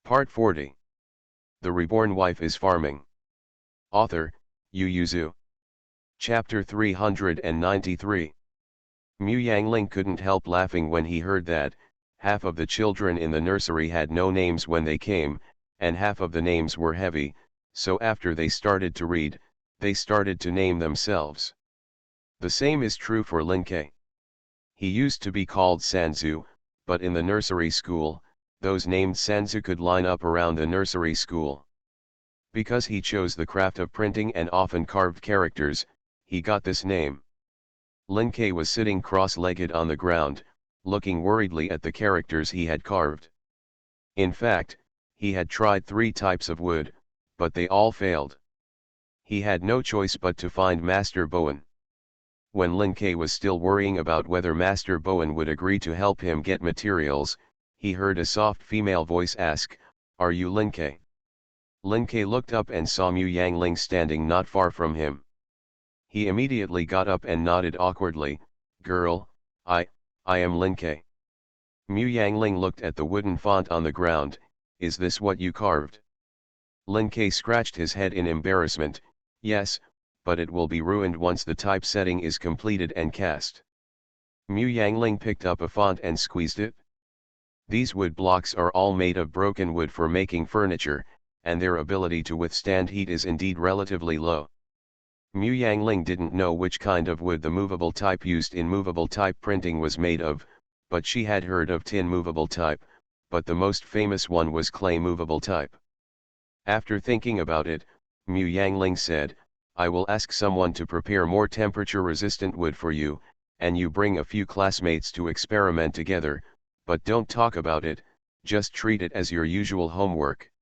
Part 40. The Reborn Wife is Farming. Author, Yu Yuzu. Chapter 393. Mu Yangling couldn't help laughing when he heard that, half of the children in the nursery had no names when they came, and half of the names were heavy, so after they started to read, they started to name themselves. The same is true for Lin Ke. He used to be called Sanzu, but in the nursery school, those named Sanzu could line up around the nursery school. Because he chose the craft of printing and often carved characters, he got this name. Lin Ke was sitting cross-legged on the ground, looking worriedly at the characters he had carved. In fact, he had tried 3 types of wood, but they all failed. He had no choice but to find Master Bowen. When Lin Ke was still worrying about whether Master Bowen would agree to help him get materials, he heard a soft female voice ask, "Are you Lin Ke?" Lin Ke looked up and saw Mu Yangling standing not far from him. He immediately got up and nodded awkwardly, "Girl, I am Lin Ke." Mu Yangling looked at the wooden font on the ground. "Is this what you carved?" Lin Ke scratched his head in embarrassment. "Yes, but it will be ruined once the typesetting is completed and cast." Mu Yangling picked up a font and squeezed it. These wood blocks are all made of broken wood for making furniture, and their ability to withstand heat is indeed relatively low. Mu Yangling didn't know which kind of wood the movable type used in movable type printing was made of, but she had heard of tin movable type, but the most famous one was clay movable type. After thinking about it, Mu Yangling said, "I will ask someone to prepare more temperature-resistant wood for you, and you bring a few classmates to experiment together, but don't talk about it, just treat it as your usual homework."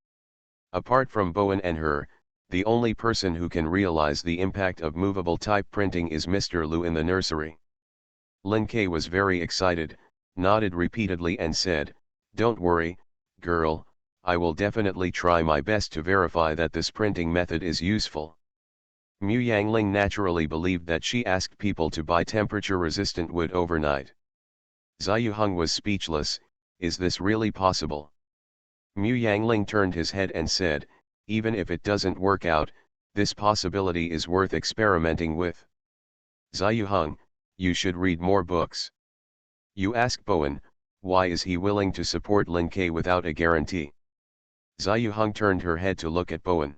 Apart from Bowen and her, the only person who can realize the impact of movable type printing is Mr. Lu in the nursery. Lin Ke was very excited, nodded repeatedly and said, "Don't worry, girl, I will definitely try my best to verify that this printing method is useful." Mu Yangling naturally believed that she asked people to buy temperature-resistant wood overnight. Ziyuheng was speechless. "Is this really possible?" Mu Yangling turned his head and said, "Even if it doesn't work out, this possibility is worth experimenting with. Ziyuheng, you should read more books." You ask Bowen, why is he willing to support Lin Ke without a guarantee? Ziyuheng turned her head to look at Bowen.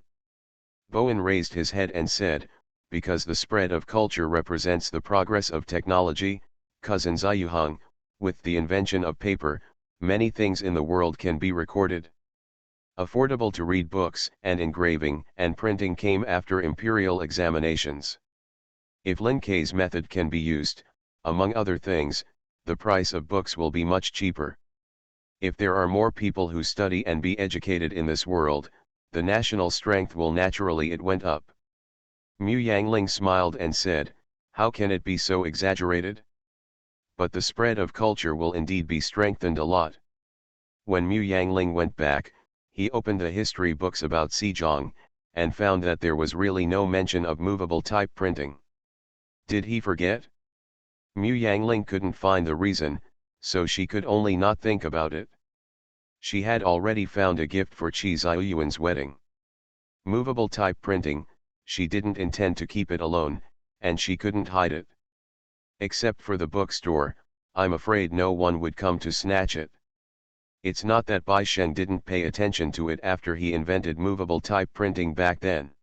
Bowen raised his head and said, "Because the spread of culture represents the progress of technology, cousin Ziyuheng. With the invention of paper, many things in the world can be recorded. Affordable to read books and engraving and printing came after imperial examinations. If Lin Ke's method can be used, among other things, the price of books will be much cheaper. If there are more people who study and be educated in this world, the national strength will naturally it went up." Mu Yangling smiled and said, "How can it be so exaggerated? But the spread of culture will indeed be strengthened a lot." When Mu Yangling went back, he opened the history books about Xizang, and found that there was really no mention of movable type printing. Did he forget? Mu Yangling couldn't find the reason, so she could only not think about it. She had already found a gift for Qi Ziyuan's wedding. Movable type printing, she didn't intend to keep it alone, and she couldn't hide it. Except for the bookstore, I'm afraid no one would come to snatch it. It's not that Bai Sheng didn't pay attention to it after he invented movable type printing back then.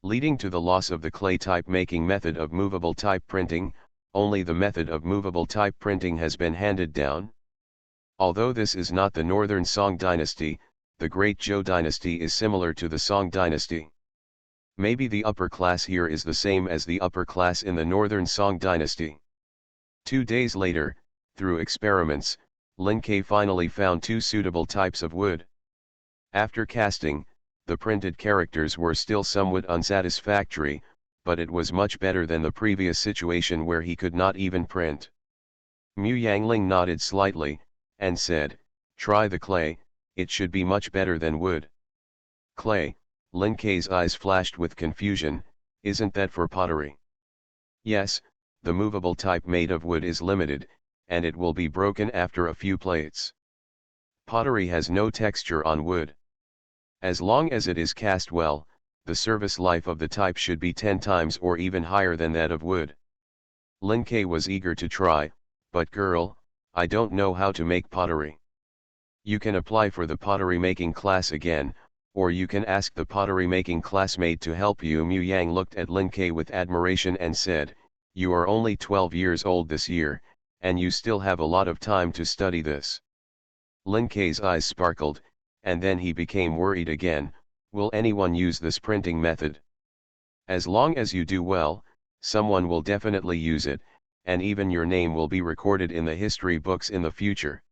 Leading to the loss of the clay type making method of movable type printing, only the method of movable type printing has been handed down. Although this is not the northern Song dynasty, the Great Zhou dynasty is similar to the Song dynasty. Maybe the upper class here is the same as the upper class in the northern Song dynasty. 2 days later, through experiments, Lin Ke finally found 2 suitable types of wood. After casting, the printed characters were still somewhat unsatisfactory, but it was much better than the previous situation where he could not even print. Mu Yangling nodded slightly, and said, "Try the clay, it should be much better than wood." "Clay?" Lin Ke's eyes flashed with confusion. "Isn't that for pottery?" "Yes, the movable type made of wood is limited, and it will be broken after a few plates." Pottery has no texture on wood. As long as it is cast well, the service life of the type should be 10 times or even higher than that of wood. Lin K was eager to try, but girl, I don't know how to make pottery. You can apply for the pottery making class again, or you can ask the pottery making classmate to help you. Mu Yang looked at Lin K with admiration and said, you are only 12 years old this year, and you still have a lot of time to study this. Lin K's eyes sparkled, and then he became worried again. Will anyone use this printing method? As long as you do well, someone will definitely use it, and even your name will be recorded in the history books in the future.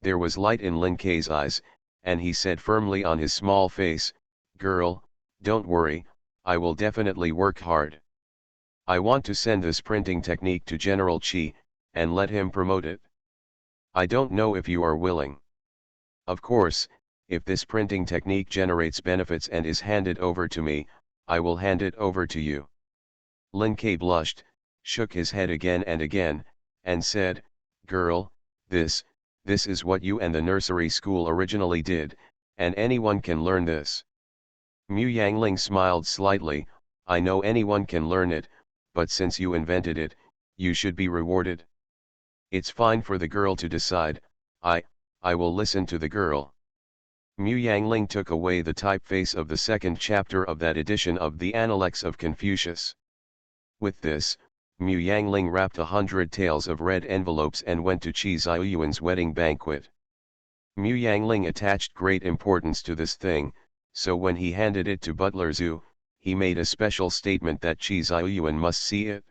There was light in Lin K's eyes, and he said firmly on his small face, girl, don't worry, I will definitely work hard. I want to send this printing technique to General Qi, and let him promote it. I don't know if you are willing. Of course, if this printing technique generates benefits and is handed over to me, I will hand it over to you. Lin K blushed, shook his head again and again, and said, girl, this is what you and the nursery school originally did, and anyone can learn this. Mu Yangling smiled slightly, I know anyone can learn it, but since you invented it, you should be rewarded. It's fine for the girl to decide, I will listen to the girl. Mu Yangling took away the typeface of the second chapter of that edition of the Analects of Confucius. With this, Mu Yangling wrapped 100 taels of red envelopes and went to Qi Ziyuan's wedding banquet. Mu Yangling attached great importance to this thing, so when he handed it to Butler Zhu, he made a special statement that Qi Ziyuan must see it.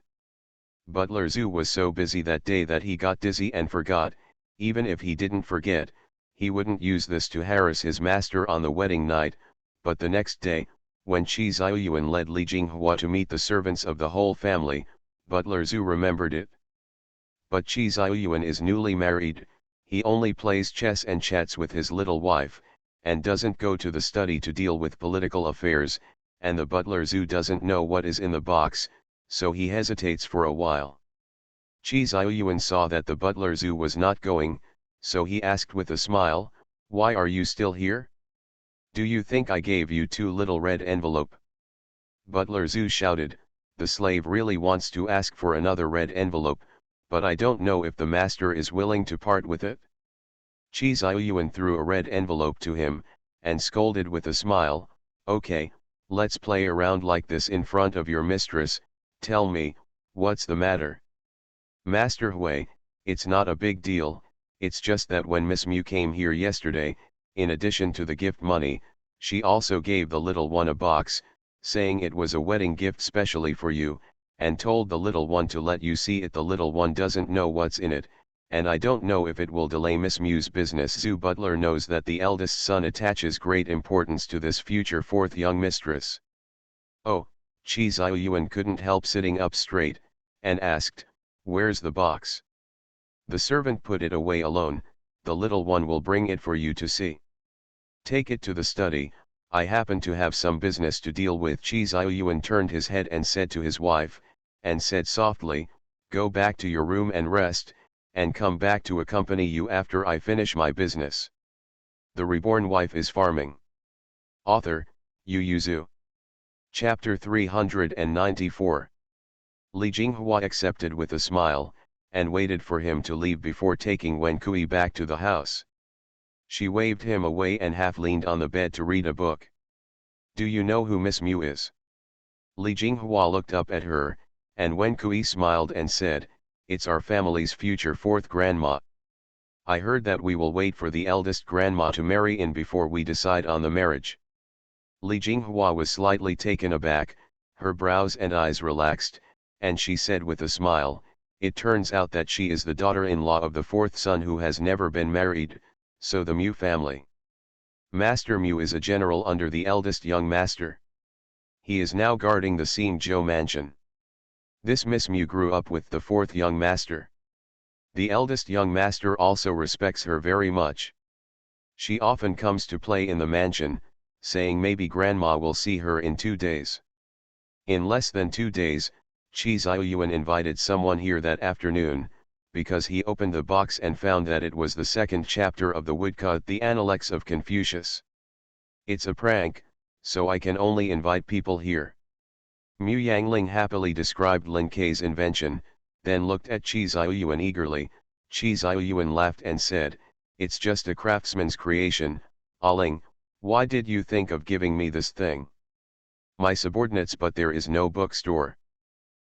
Butler Zhu was so busy that day that he got dizzy and forgot. Even if he didn't forget, he wouldn't use this to harass his master on the wedding night, but the next day, when Qi Ziyuan led Li Jinghua to meet the servants of the whole family, Butler Zhu remembered it. But Qi Ziyuan is newly married, he only plays chess and chats with his little wife, and doesn't go to the study to deal with political affairs, and the Butler Zhu doesn't know what is in the box, so he hesitates for a while. Qi Ziyuan saw that the Butler Zhu was not going, so he asked with a smile, why are you still here? Do you think I gave you too little red envelope? Butler Zhu shouted, the slave really wants to ask for another red envelope, but I don't know if the master is willing to part with it. Qi Ziyuan threw a red envelope to him, and scolded with a smile, okay, let's play around like this in front of your mistress, tell me, what's the matter? Master Hui, it's not a big deal, it's just that when Miss Mu came here yesterday, in addition to the gift money, she also gave the little one a box, saying it was a wedding gift specially for you, and told the little one to let you see it. The little one doesn't know what's in it, and I don't know if it will delay Miss Mu's business. Zhu Butler knows that the eldest son attaches great importance to this future fourth young mistress. Oh, Qi Ziyuan couldn't help sitting up straight, and asked, where's the box? The servant put it away alone, the little one will bring it for you to see. Take it to the study, I happen to have some business to deal with. Qi Ziyuan turned his head and said to his wife, and said softly, go back to your room and rest, and come back to accompany you after I finish my business. The Reborn Wife is Farming. Author, Yu Zhu. Chapter 394. Li Jinghua accepted with a smile, and waited for him to leave before taking Wen Kui back to the house. She waved him away and half leaned on the bed to read a book. Do you know who Miss Mu is? Li Jinghua looked up at her, and Wen Kui smiled and said, it's our family's future fourth grandma. I heard that we will wait for the eldest grandma to marry in before we decide on the marriage. Li Jinghua was slightly taken aback, her brows and eyes relaxed, and she said with a smile, it turns out that she is the daughter-in-law of the fourth son who has never been married, so the Mu family. Master Mu is a general under the eldest young master. He is now guarding the Xingzhou mansion. This Miss Mu grew up with the fourth young master. The eldest young master also respects her very much. She often comes to play in the mansion, saying maybe grandma will see her in 2 days. In less than 2 days, Qi Ziyuan invited someone here that afternoon, because he opened the box and found that it was the second chapter of the woodcut, the Analects of Confucius. It's a prank, so I can only invite people here. Mu Yangling happily described Lin Kei's invention, then looked at Qi Ziyuan eagerly. Qi Ziyuan laughed and said, "It's just a craftsman's creation, Ling, why did you think of giving me this thing?" "My subordinates, but there is no bookstore."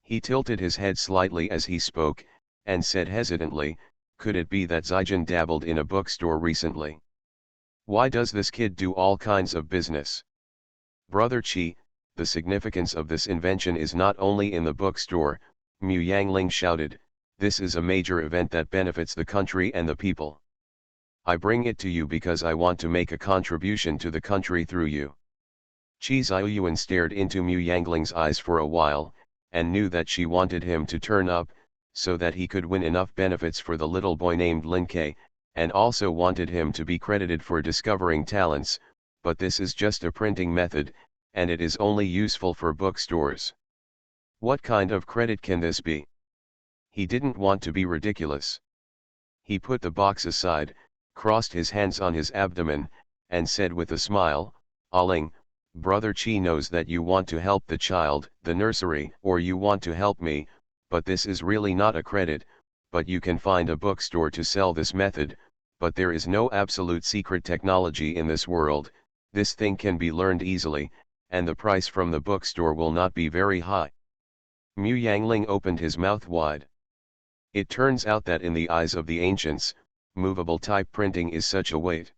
He tilted his head slightly as he spoke, and said hesitantly, "Could it be that Zijin dabbled in a bookstore recently? Why does this kid do all kinds of business?" "Brother Qi, the significance of this invention is not only in the bookstore," Mu Yangling shouted, "this is a major event that benefits the country and the people. I bring it to you because I want to make a contribution to the country through you." Qi Ziyuan stared into Mu Yangling's eyes for a while, and knew that she wanted him to turn up, so that he could win enough benefits for the little boy named Lin Kei, and also wanted him to be credited for discovering talents, but this is just a printing method, and it is only useful for bookstores. What kind of credit can this be? He didn't want to be ridiculous. He put the box aside, crossed his hands on his abdomen, and said with a smile, "Ling, Brother Qi knows that you want to help the child, the nursery, or you want to help me, but this is really not a credit, but you can find a bookstore to sell this method, but there is no absolute secret technology in this world, this thing can be learned easily, and the price from the bookstore will not be very high." Mu Yangling opened his mouth wide. It turns out that in the eyes of the ancients, movable type printing is such a weight.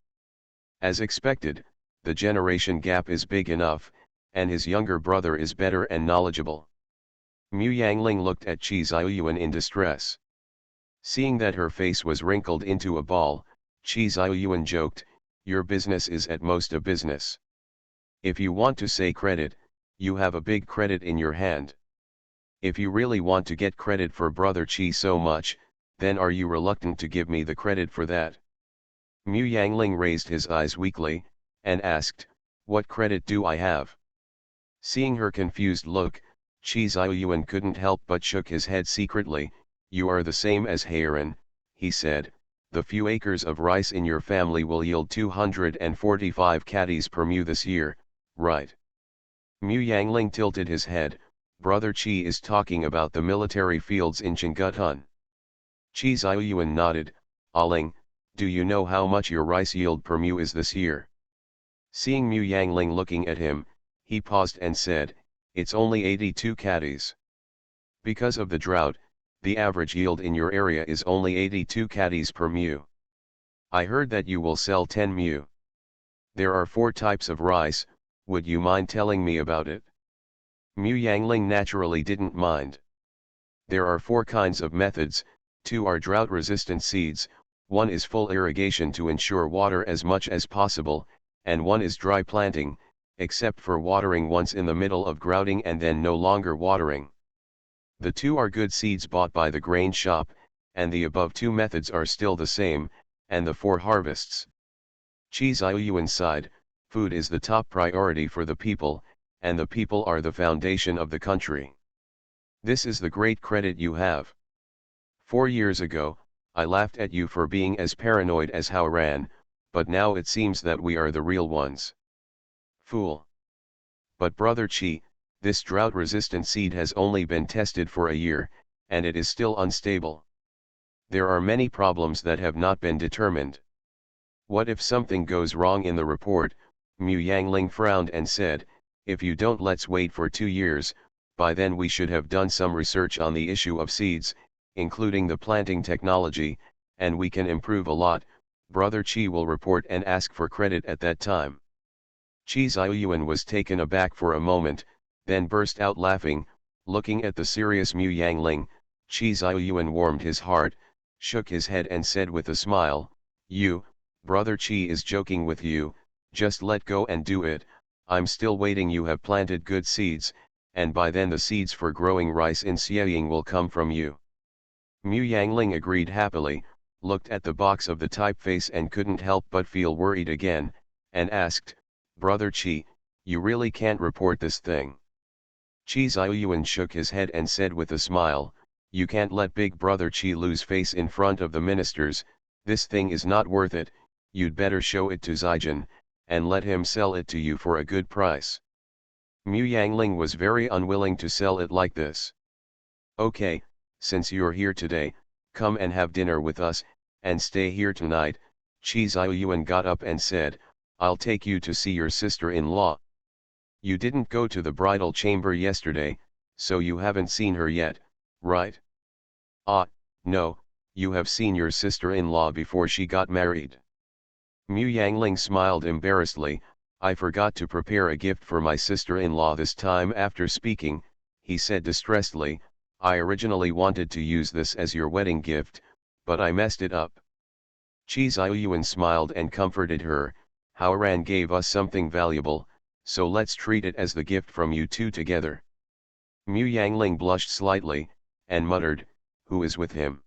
As expected, the generation gap is big enough, and his younger brother is better and knowledgeable. Mu Yangling looked at Qi Ziyuan in distress. Seeing that her face was wrinkled into a ball, Qi Ziyuan joked, "Your business is at most a business. If you want to say credit, you have a big credit in your hand. If you really want to get credit for Brother Qi so much, then are you reluctant to give me the credit for that?" Mu Yangling raised his eyes weakly, and asked, "What credit do I have?" Seeing her confused look, Qi Ziyuan couldn't help but shook his head secretly. "You are the same as Heiran," he said, "the few acres of rice in your family will yield 245 caddies per mu this year, right?" Mu Yangling tilted his head. "Brother Qi is talking about the military fields in Changgutan." Qi Ziyuan nodded. "Ling, do you know how much your rice yield per mu is this year?" Seeing Mu Yangling looking at him, he paused and said, "It's only 82 caddies. Because of the drought, the average yield in your area is only 82 caddies per mu. I heard that you will sell 10 mu. There are 4 types of rice, would you mind telling me about it?" Mu Yangling naturally didn't mind. There are 4 kinds of methods, 2 are drought-resistant seeds, 1 is full irrigation to ensure water as much as possible, and 1 is dry planting, except for watering once in the middle of grouting and then no longer watering. The 2 are good seeds bought by the grain shop, and the above 2 methods are still the same, and the 4 harvests. Qi Ziyuan sighed, "Food is the top priority for the people, and the people are the foundation of the country. This is the great credit you have. 4 years ago, I laughed at you for being as paranoid as Hauran, but now it seems that we are the real ones." "Fool. But Brother Qi, this drought-resistant seed has only been tested for a year, and it is still unstable. There are many problems that have not been determined. What if something goes wrong in the report?" Mu Yangling frowned and said, "If you don't, let's wait for 2 years, by then we should have done some research on the issue of seeds, including the planting technology, and we can improve a lot. Brother Qi will report and ask for credit at that time." Qi Ziyuan was taken aback for a moment, then burst out laughing. Looking at the serious Mu Yangling, Qi Ziyuan warmed his heart, shook his head and said with a smile, Brother Qi is joking with you, just let go and do it. I'm still waiting. You have planted good seeds, and by then the seeds for growing rice in Xieying will come from you." Mu Yangling agreed happily, looked at the box of the typeface and couldn't help but feel worried again, and asked, "Brother Qi, you really can't report this thing?" Qi Ziyuan shook his head and said with a smile, You can't let Big Brother Chi lose face in front of the ministers, this thing is not worth it, you'd better show it to Zijin, and let him sell it to you for a good price. Mu Yangling was very unwilling to sell it like this. Okay, since you're here today, come and have dinner with us, and stay here tonight. Qi Ziyuan got up and said, I'll take you to see your sister-in-law. You didn't go to the bridal chamber yesterday, so you haven't seen her yet, right? Ah, no, you have seen your sister-in-law before she got married. Mu Yangling smiled embarrassedly. I forgot to prepare a gift for my sister-in-law this time. After speaking, he said distressedly, I originally wanted to use this as your wedding gift, but I messed it up. Qi Ziyuan smiled and comforted her, Haoran gave us something valuable, so let's treat it as the gift from you two together. Mu Yangling blushed slightly, and muttered, who is with him?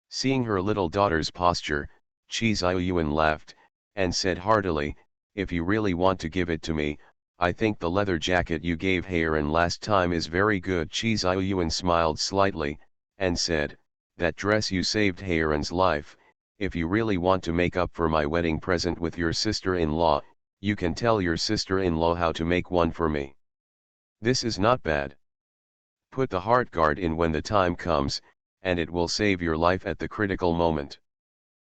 Seeing her little daughter's posture, Qi Ziyuan laughed, and said heartily, if you really want to give it to me, I think the leather jacket you gave Haoran last time is very good. Qi Ziyuan smiled slightly, and said, that dress you saved Haoran's life. If you really want to make up for my wedding present with your sister-in-law, you can tell your sister-in-law how to make one for me. This is not bad. Put the heart guard in when the time comes, and it will save your life at the critical moment.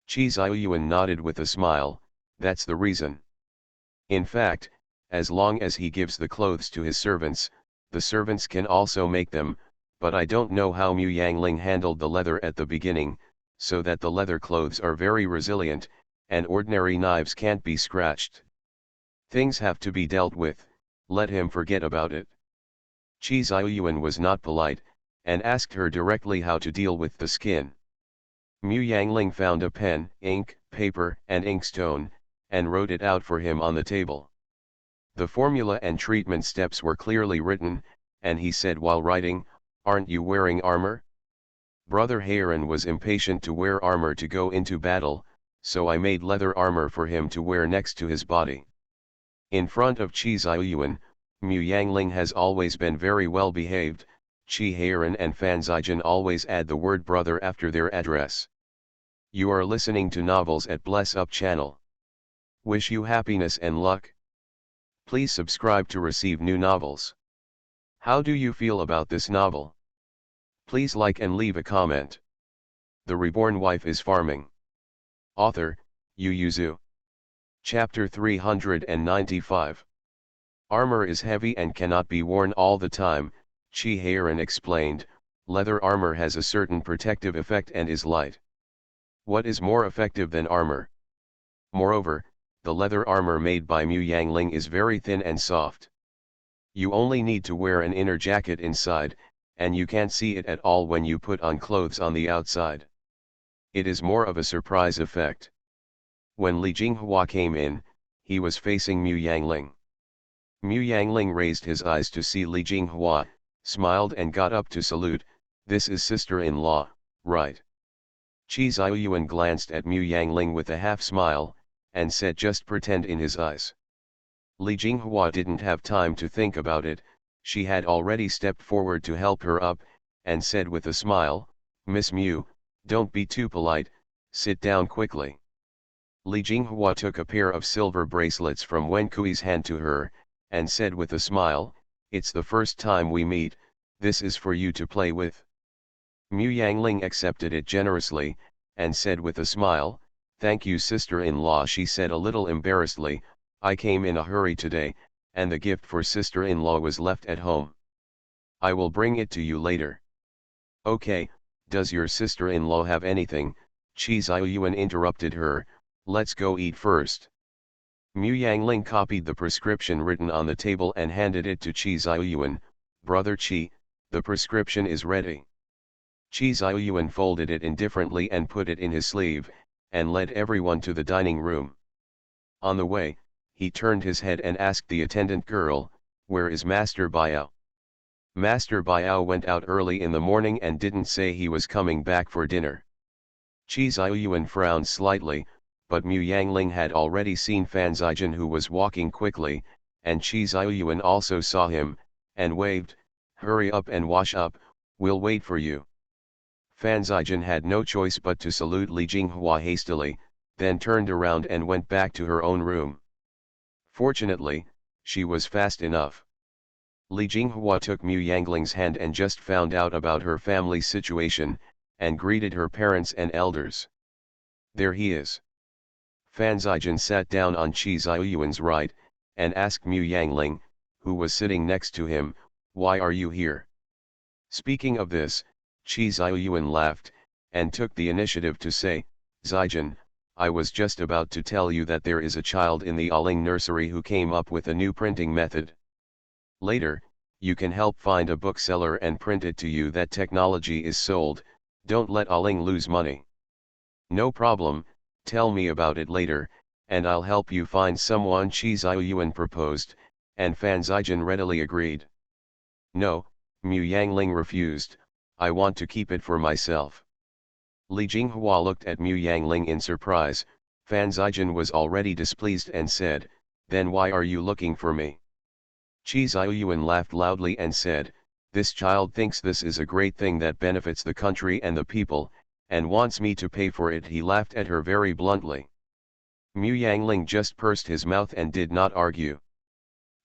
Qi Ziyuan nodded with a smile, that's the reason. In fact, as long as he gives the clothes to his servants, the servants can also make them, but I don't know how Mu Yangling handled the leather at the beginning, so that the leather clothes are very resilient, and ordinary knives can't be scratched. Things have to be dealt with, let him forget about it. Qi Ziyuan was not polite, and asked her directly how to deal with the skin. Mu Yangling found a pen, ink, paper, and inkstone, and wrote it out for him on the table. The formula and treatment steps were clearly written, and he said while writing, aren't you wearing armor? Brother Haoran was impatient to wear armor to go into battle, so I made leather armor for him to wear next to his body. In front of Qi Ziyuan, Mu Yangling has always been very well behaved. Qi Haoran and Fan Zijin always add the word brother after their address. You are listening to Novels at Bless Up channel. Wish you happiness and luck. Please subscribe to receive new novels. How do you feel about this novel? Please like and leave a comment. The Reborn Wife is Farming. Author, Yu Yuzu. Chapter 395. Armor is heavy and cannot be worn all the time, Qi Haoran explained. Leather armor has a certain protective effect and is light. What is more effective than armor? Moreover, the leather armor made by Mu Yangling is very thin and soft. You only need to wear an inner jacket inside, and you can't see it at all when you put on clothes on the outside. It is more of a surprise effect. When Li Jinghua came in, he was facing Mu Yangling. Mu Yangling raised his eyes to see Li Jinghua, smiled and got up to salute. This is sister-in-law, right? Qi Ziyuan glanced at Mu Yangling with a half-smile, and said just pretend in his eyes. Li Jinghua didn't have time to think about it, she had already stepped forward to help her up, and said with a smile, Miss Mu, don't be too polite, sit down quickly. Li Jinghua took a pair of silver bracelets from Wen Kui's hand to her, and said with a smile, it's the first time we meet, this is for you to play with. Mu Yangling accepted it generously, and said with a smile, thank you sister-in-law. She said a little embarrassedly, I came in a hurry today, and the gift for sister-in-law was left at home. I will bring it to you later. Okay, does your sister-in-law have anything? Qi Ziyuan interrupted her, let's go eat first. Mu Yangling copied the prescription written on the table and handed it to Qi Ziyuan, Brother Qi, the prescription is ready. Qi Ziyuan folded it indifferently and put it in his sleeve, and led everyone to the dining room. On the way, he turned his head and asked the attendant girl, where is Master Biao? Master Biao went out early in the morning and didn't say he was coming back for dinner. Qi Ziyuan frowned slightly, but Mu Yangling had already seen Fan Zijin who was walking quickly, and Qi Ziyuan also saw him, and waved, hurry up and wash up, we'll wait for you. Fan Zijin had no choice but to salute Li Jinghua hastily, then turned around and went back to her own room. Fortunately, she was fast enough. Li Jinghua took Mu Yangling's hand and just found out about her family situation, and greeted her parents and elders. There he is. Fan Zijin sat down on Qi Ziyuan's right, and asked Mu Yangling, who was sitting next to him, "Why are you here?" Speaking of this, Qi Ziyuan laughed, and took the initiative to say, "Zijin, I was just about to tell you that there is a child in the Aling nursery who came up with a new printing method. Later, you can help find a bookseller and print it to you. That technology is sold, don't let Aling lose money." "No problem, tell me about it later, and I'll help you find someone," Qi Ziyuan proposed, and Fan Zijin readily agreed. "No," Mu Yangling refused, "I want to keep it for myself." Li Jinghua looked at Mu Yangling in surprise. Fan Zijin was already displeased and said, "Then why are you looking for me?" Qi Ziyuan laughed loudly and said, "This child thinks this is a great thing that benefits the country and the people, and wants me to pay for it." He laughed at her very bluntly. Mu Yangling just pursed his mouth and did not argue.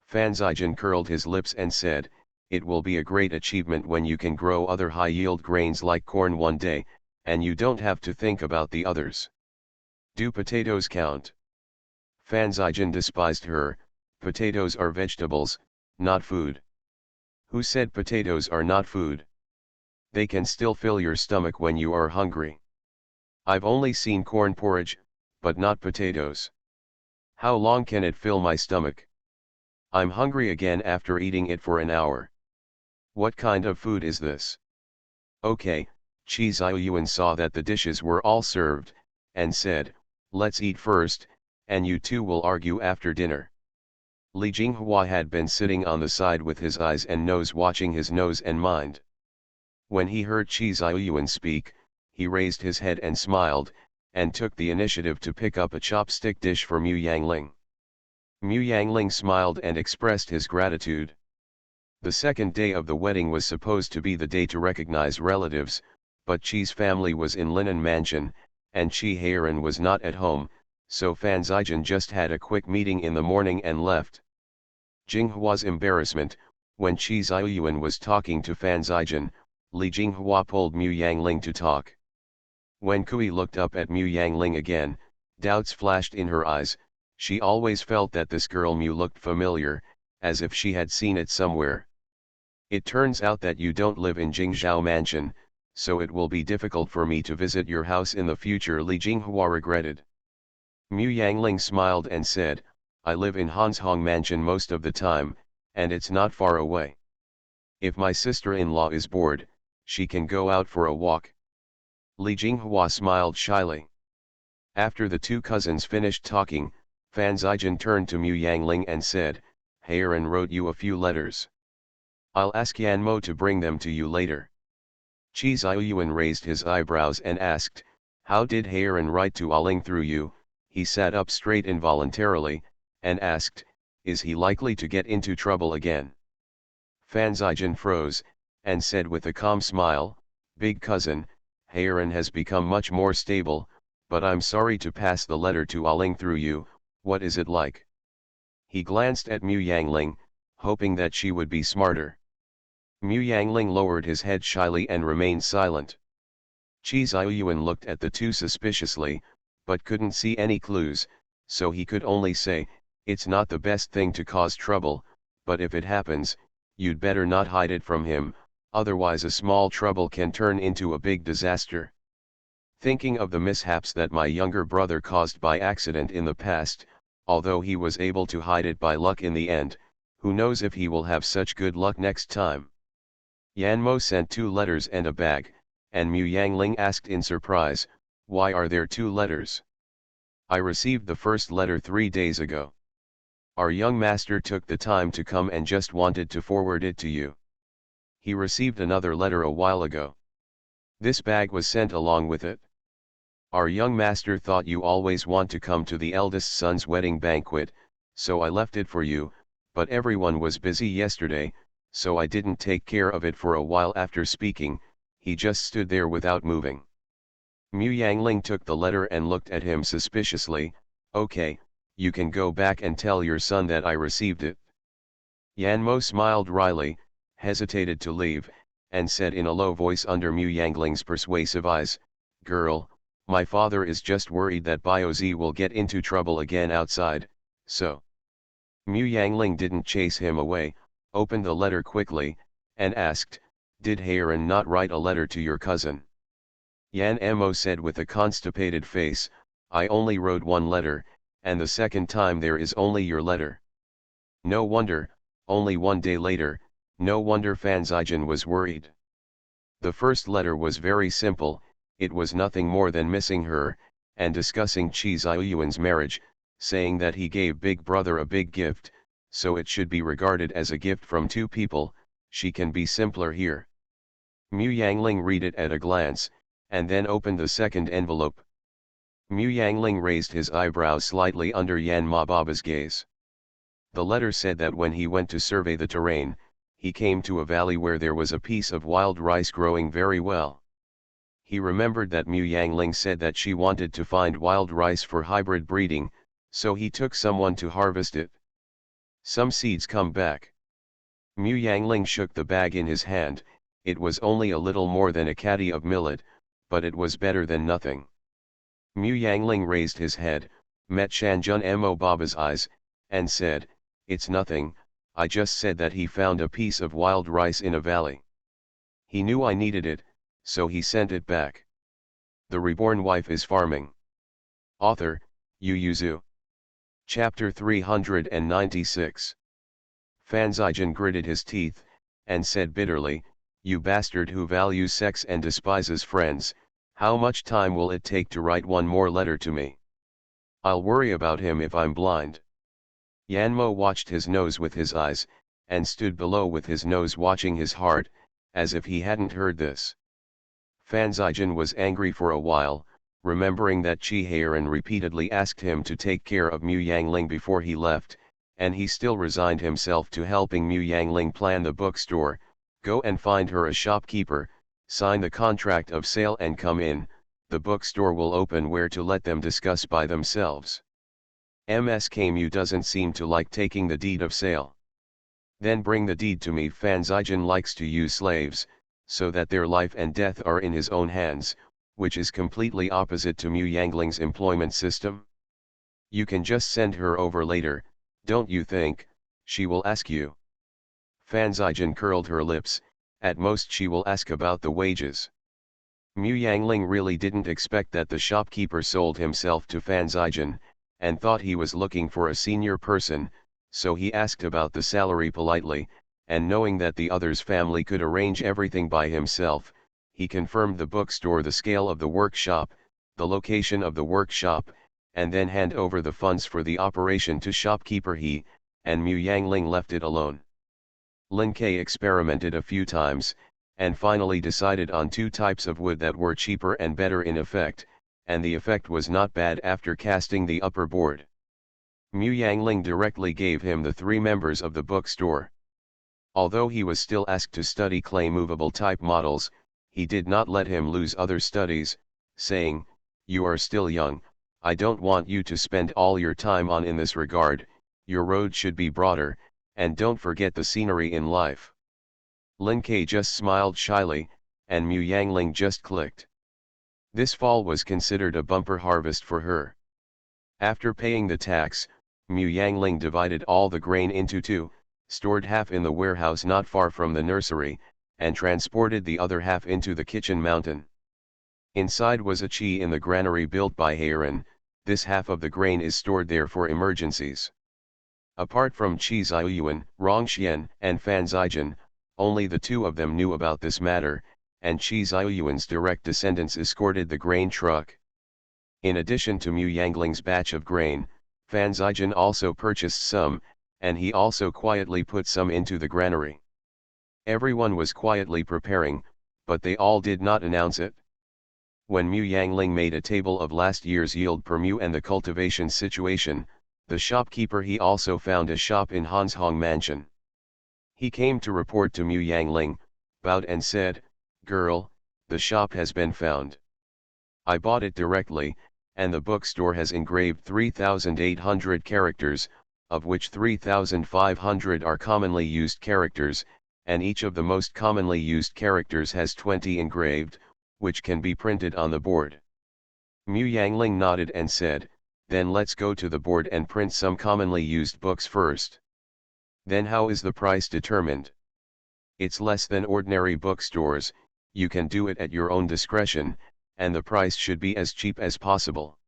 Fan Zijin curled his lips and said, "It will be a great achievement when you can grow other high-yield grains like corn one day, and you don't have to think about the others. Do potatoes count?" Fan Zijin despised her. "Potatoes are vegetables, not food." "Who said potatoes are not food? They can still fill your stomach when you are hungry. I've only seen corn porridge, but not potatoes. How long can it fill my stomach? I'm hungry again after eating it for an hour. What kind of food is this?" "Okay," Qi Ziyuan saw that the dishes were all served, and said, "Let's eat first, and you two will argue after dinner." Li Jinghua had been sitting on the side with his eyes and nose watching his nose and mind. When he heard Qi Ziyuan speak, he raised his head and smiled, and took the initiative to pick up a chopstick dish for Mu Yangling. Mu Yangling smiled and expressed his gratitude. The second day of the wedding was supposed to be the day to recognize relatives, but Qi's family was in Linen Mansion, and Qi Heiran was not at home, so Fan Zijin just had a quick meeting in the morning and left. Jinghua's embarrassment: when Qi Ziyuan was talking to Fan Zijin, Li Jinghua pulled Mu Yangling to talk. When Kui looked up at Mu Yangling again, doubts flashed in her eyes. She always felt that this girl Mu looked familiar, as if she had seen it somewhere. "It turns out that you don't live in Jingzhou Mansion, so it will be difficult for me to visit your house in the future," Li Jinghua regretted. Mu Yangling smiled and said, "I live in Hanshong Mansion most of the time, and it's not far away. If my sister-in-law is bored, she can go out for a walk." Li Jinghua smiled shyly. After the two cousins finished talking, Fan Zijin turned to Mu Yangling and said, "Heiran wrote you a few letters. I'll ask Yanmo to bring them to you later." Qi Ziyuan raised his eyebrows and asked, "How did Heiran write to Aling through you?" He sat up straight involuntarily, and asked, "Is he likely to get into trouble again?" Fan Zijin froze, and said with a calm smile, "Big cousin, Heiran has become much more stable, but I'm sorry to pass the letter to Aling through you. What is it like?" He glanced at Mu Yangling, hoping that she would be smarter. Mu Yangling lowered his head shyly and remained silent. Qi Ziyuan looked at the two suspiciously, but couldn't see any clues, so he could only say, "It's not the best thing to cause trouble, but if it happens, you'd better not hide it from him, otherwise a small trouble can turn into a big disaster. Thinking of the mishaps that my younger brother caused by accident in the past, although he was able to hide it by luck in the end, who knows if he will have such good luck next time." Yanmo sent 2 letters and a bag, and Mu Yangling asked in surprise, "Why are there 2 letters? I received the first letter 3 days ago. Our young master took the time to come and just wanted to forward it to you. He received another letter a while ago. This bag was sent along with it. Our young master thought you always want to come to the eldest son's wedding banquet, so I left it for you, but everyone was busy yesterday, so I didn't take care of it for a while." After speaking, he just stood there without moving. Mu Yangling took the letter and looked at him suspiciously. Okay, you can go back and tell your son that I received it. Yan Mo smiled wryly, hesitated to leave, and said in a low voice under Mu Yangling's persuasive eyes, "Girl, my father is just worried that Biozi will get into trouble again outside, so." Mu Yangling didn't chase him away, opened the letter quickly, and asked, "Did Heiran not write a letter to your cousin?" Yan Mo said with a constipated face, "I only wrote one letter, and the second time there is only your letter." No wonder, only one day later, no wonder Fan Zijian was worried. The first letter was very simple, it was nothing more than missing her, and discussing Qi Ziyuan's marriage, saying that he gave Big Brother a big gift, so it should be regarded as a gift from two people. She can be simpler here. Mu Yangling read it at a glance, and then opened the second envelope. Mu Yangling raised his eyebrows slightly under Yan Ma Baba's gaze. The letter said that when he went to survey the terrain, he came to a valley where there was a piece of wild rice growing very well. He remembered that Mu Yangling said that she wanted to find wild rice for hybrid breeding, so he took someone to harvest it. Some seeds come back. Mu Yangling shook the bag in his hand. It was only a little more than a caddy of millet, but it was better than nothing. Mu Yangling raised his head, met Shanjun Mo Baba's eyes, and said, "It's nothing, I just said that he found a piece of wild rice in a valley. He knew I needed it, so he sent it back." The Reborn Wife is Farming. Author, Yu Yuzu. Chapter 396. Fan Zijian gritted his teeth, and said bitterly, "You bastard who values sex and despises friends, how much time will it take to write one more letter to me? I'll worry about him if I'm blind." Yanmo watched his nose with his eyes, and stood below with his nose watching his heart, as if he hadn't heard this. Fan Zijian was angry for a while, remembering that Qi Heiran repeatedly asked him to take care of Mu Yangling before he left, and he still resigned himself to helping Mu Yangling plan the bookstore. Go and find her a shopkeeper, sign the contract of sale and come in, the bookstore will open where to let them discuss by themselves. Mu doesn't seem to like taking the deed of sale. Then bring the deed to me. Fan Zijian likes to use slaves, so that their life and death are in his own hands, which is completely opposite to Mu Yangling's employment system. You can just send her over later, don't you think? She will ask you. Fan Zijian curled her lips, at most she will ask about the wages. Mu Yangling really didn't expect that the shopkeeper sold himself to Fan Zijian, and thought he was looking for a senior person, so he asked about the salary politely, and knowing that the other's family could arrange everything by himself, he confirmed the bookstore, the scale of the workshop, the location of the workshop, and then hand over the funds for the operation to shopkeeper. He and Mu Yangling left it alone. Lin Ke experimented a few times, and finally decided on two types of wood that were cheaper and better in effect, and the effect was not bad after casting the upper board. Mu Yangling directly gave him the three members of the bookstore. Although he was still asked to study clay movable type models, he did not let him lose other studies, saying, "You are still young, I don't want you to spend all your time on in this regard, your road should be broader, and don't forget the scenery in life." Lin Ke just smiled shyly, and Mu Yangling just clicked. This fall was considered a bumper harvest for her. After paying the tax, Mu Yangling divided all the grain into two, stored half in the warehouse not far from the nursery, and transported the other half into the kitchen mountain. Inside was a Qi in the granary built by Heiran. This half of the grain is stored there for emergencies. Apart from Qi Ziyuan, Rongxian, and Fan Zijian, only the two of them knew about this matter, and Qi Ziyuan's direct descendants escorted the grain truck. In addition to Mu Yangling's batch of grain, Fan Zijian also purchased some, and he also quietly put some into the granary. Everyone was quietly preparing, but they all did not announce it. When Mu Yangling made a table of last year's yield per mu and the cultivation situation, the shopkeeper he also found a shop in Hanshong Mansion. He came to report to Mu Yangling, bowed and said, "Girl, the shop has been found. I bought it directly, and the bookstore has engraved 3,800 characters, of which 3,500 are commonly used characters, and each of the most commonly used characters has 20 engraved, which can be printed on the board. Mu Yangling nodded and said, "Then let's go to the board and print some commonly used books first." "Then how is the price determined?" "It's less than ordinary bookstores, you can do it at your own discretion, and the price should be as cheap as possible."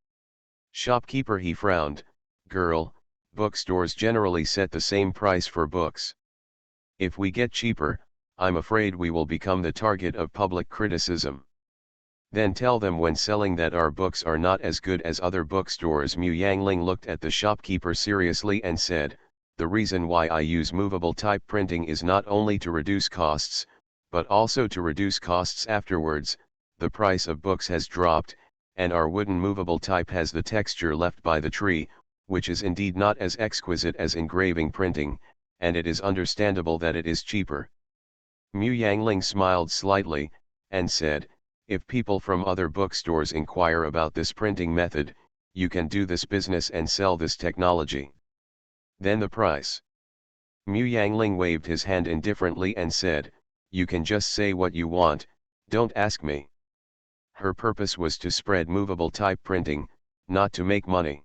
Shopkeeper, he frowned, "Girl, bookstores generally set the same price for books. If we get cheaper, I'm afraid we will become the target of public criticism. Then tell them when selling that our books are not as good as other bookstores." Mu Yangling looked at the shopkeeper seriously and said, "The reason why I use movable type printing is not only to reduce costs, but also to reduce costs afterwards. The price of books has dropped, and our wooden movable type has the texture left by the tree, which is indeed not as exquisite as engraving printing, and it is understandable that it is cheaper." Mu Yangling smiled slightly, and said, "If people from other bookstores inquire about this printing method, you can do this business and sell this technology." "Then the price?" Mu Yangling waved his hand indifferently and said, "You can just say what you want, don't ask me." Her purpose was to spread movable type printing, not to make money.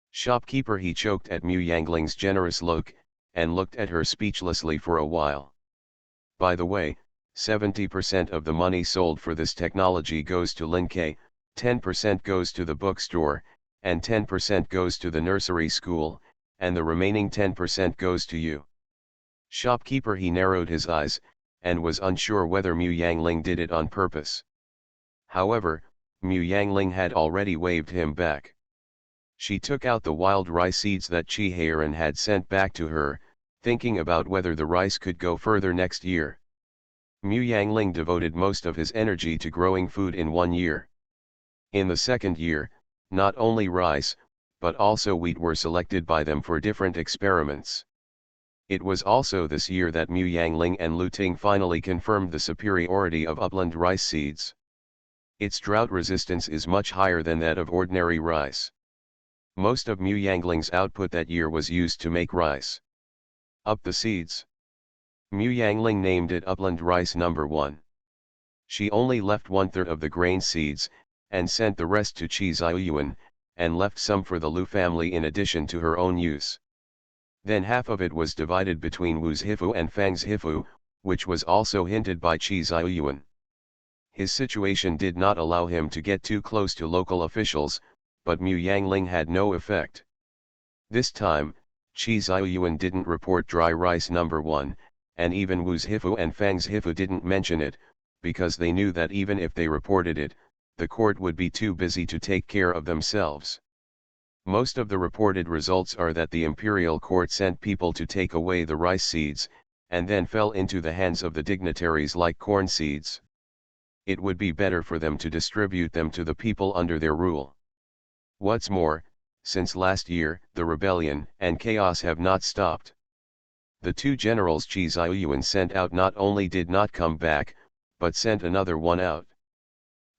Shopkeeper, he choked at Mu Yangling's generous look, and looked at her speechlessly for a while. "By the way, 70% of the money sold for this technology goes to Lin Ke, 10% goes to the bookstore, and 10% goes to the nursery school, and the remaining 10% goes to you." Shopkeeper, he narrowed his eyes, and was unsure whether Mu Yangling did it on purpose. However, Mu Yangling had already waved him back. She took out the wild rice seeds that Chi Heiran had sent back to her, thinking about whether the rice could go further next year. Mu Yangling devoted most of his energy to growing food in 1 year. In the second year, not only rice, but also wheat were selected by them for different experiments. It was also this year that Mu Yangling and Lu Ting finally confirmed the superiority of upland rice seeds. Its drought resistance is much higher than that of ordinary rice. Most of Mu Yangling's output that year was used to make rice. Up the seeds. Mu Yangling named it Upland Rice No. 1. She only left 1/3 of the grain seeds, and sent the rest to Chi Ziyuan, and left some for the Lu family in addition to her own use. Then half of it was divided between Wu's Hifu and Fang's Hifu, which was also hinted by Chi Ziyuan. His situation did not allow him to get too close to local officials, but Mu Yangling had no effect. This time, Chi Ziyuan didn't report dry rice No. 1, and even Wu's Hifu and Fang's Hifu didn't mention it, because they knew that even if they reported it, the court would be too busy to take care of themselves. Most of the reported results are that the imperial court sent people to take away the rice seeds, and then fell into the hands of the dignitaries like corn seeds. It would be better for them to distribute them to the people under their rule. What's more, since last year, the rebellion and chaos have not stopped. The 2 generals Chi Ziyuan sent out not only did not come back, but sent another one out.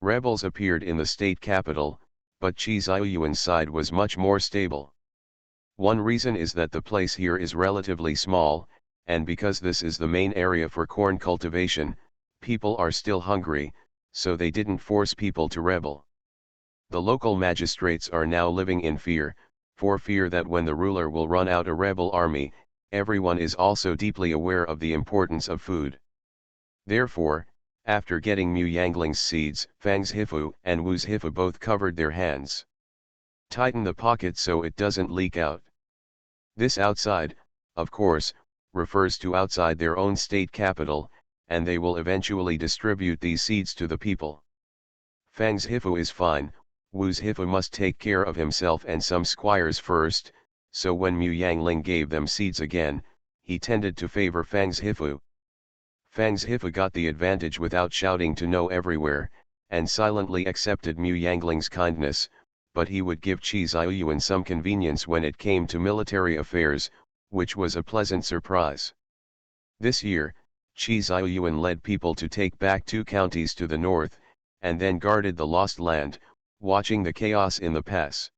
Rebels appeared in the state capital, but Chi Ziyuan's side was much more stable. One reason is that the place here is relatively small, and because this is the main area for corn cultivation, people are still hungry, so they didn't force people to rebel. The local magistrates are now living in fear, for fear that when the ruler will run out a rebel army, everyone is also deeply aware of the importance of food. Therefore, after getting Mu Yangling's seeds, Fang's Hifu and Wu's Hifu both covered their hands. Tighten the pocket so it doesn't leak out. This outside, of course, refers to outside their own state capital, and they will eventually distribute these seeds to the people. Fang's Hifu is fine, Wu's Hifu must take care of himself and some squires first, so when Mu Yangling gave them seeds again, he tended to favor Fang's Hifu. Fang's Hifu got the advantage without shouting to no everywhere, and silently accepted Mu Yangling's kindness, but he would give Chi Ziyuan some convenience when it came to military affairs, which was a pleasant surprise. This year, Chi Ziyuan led people to take back 2 counties to the north, and then guarded the lost land, watching the chaos in the pass.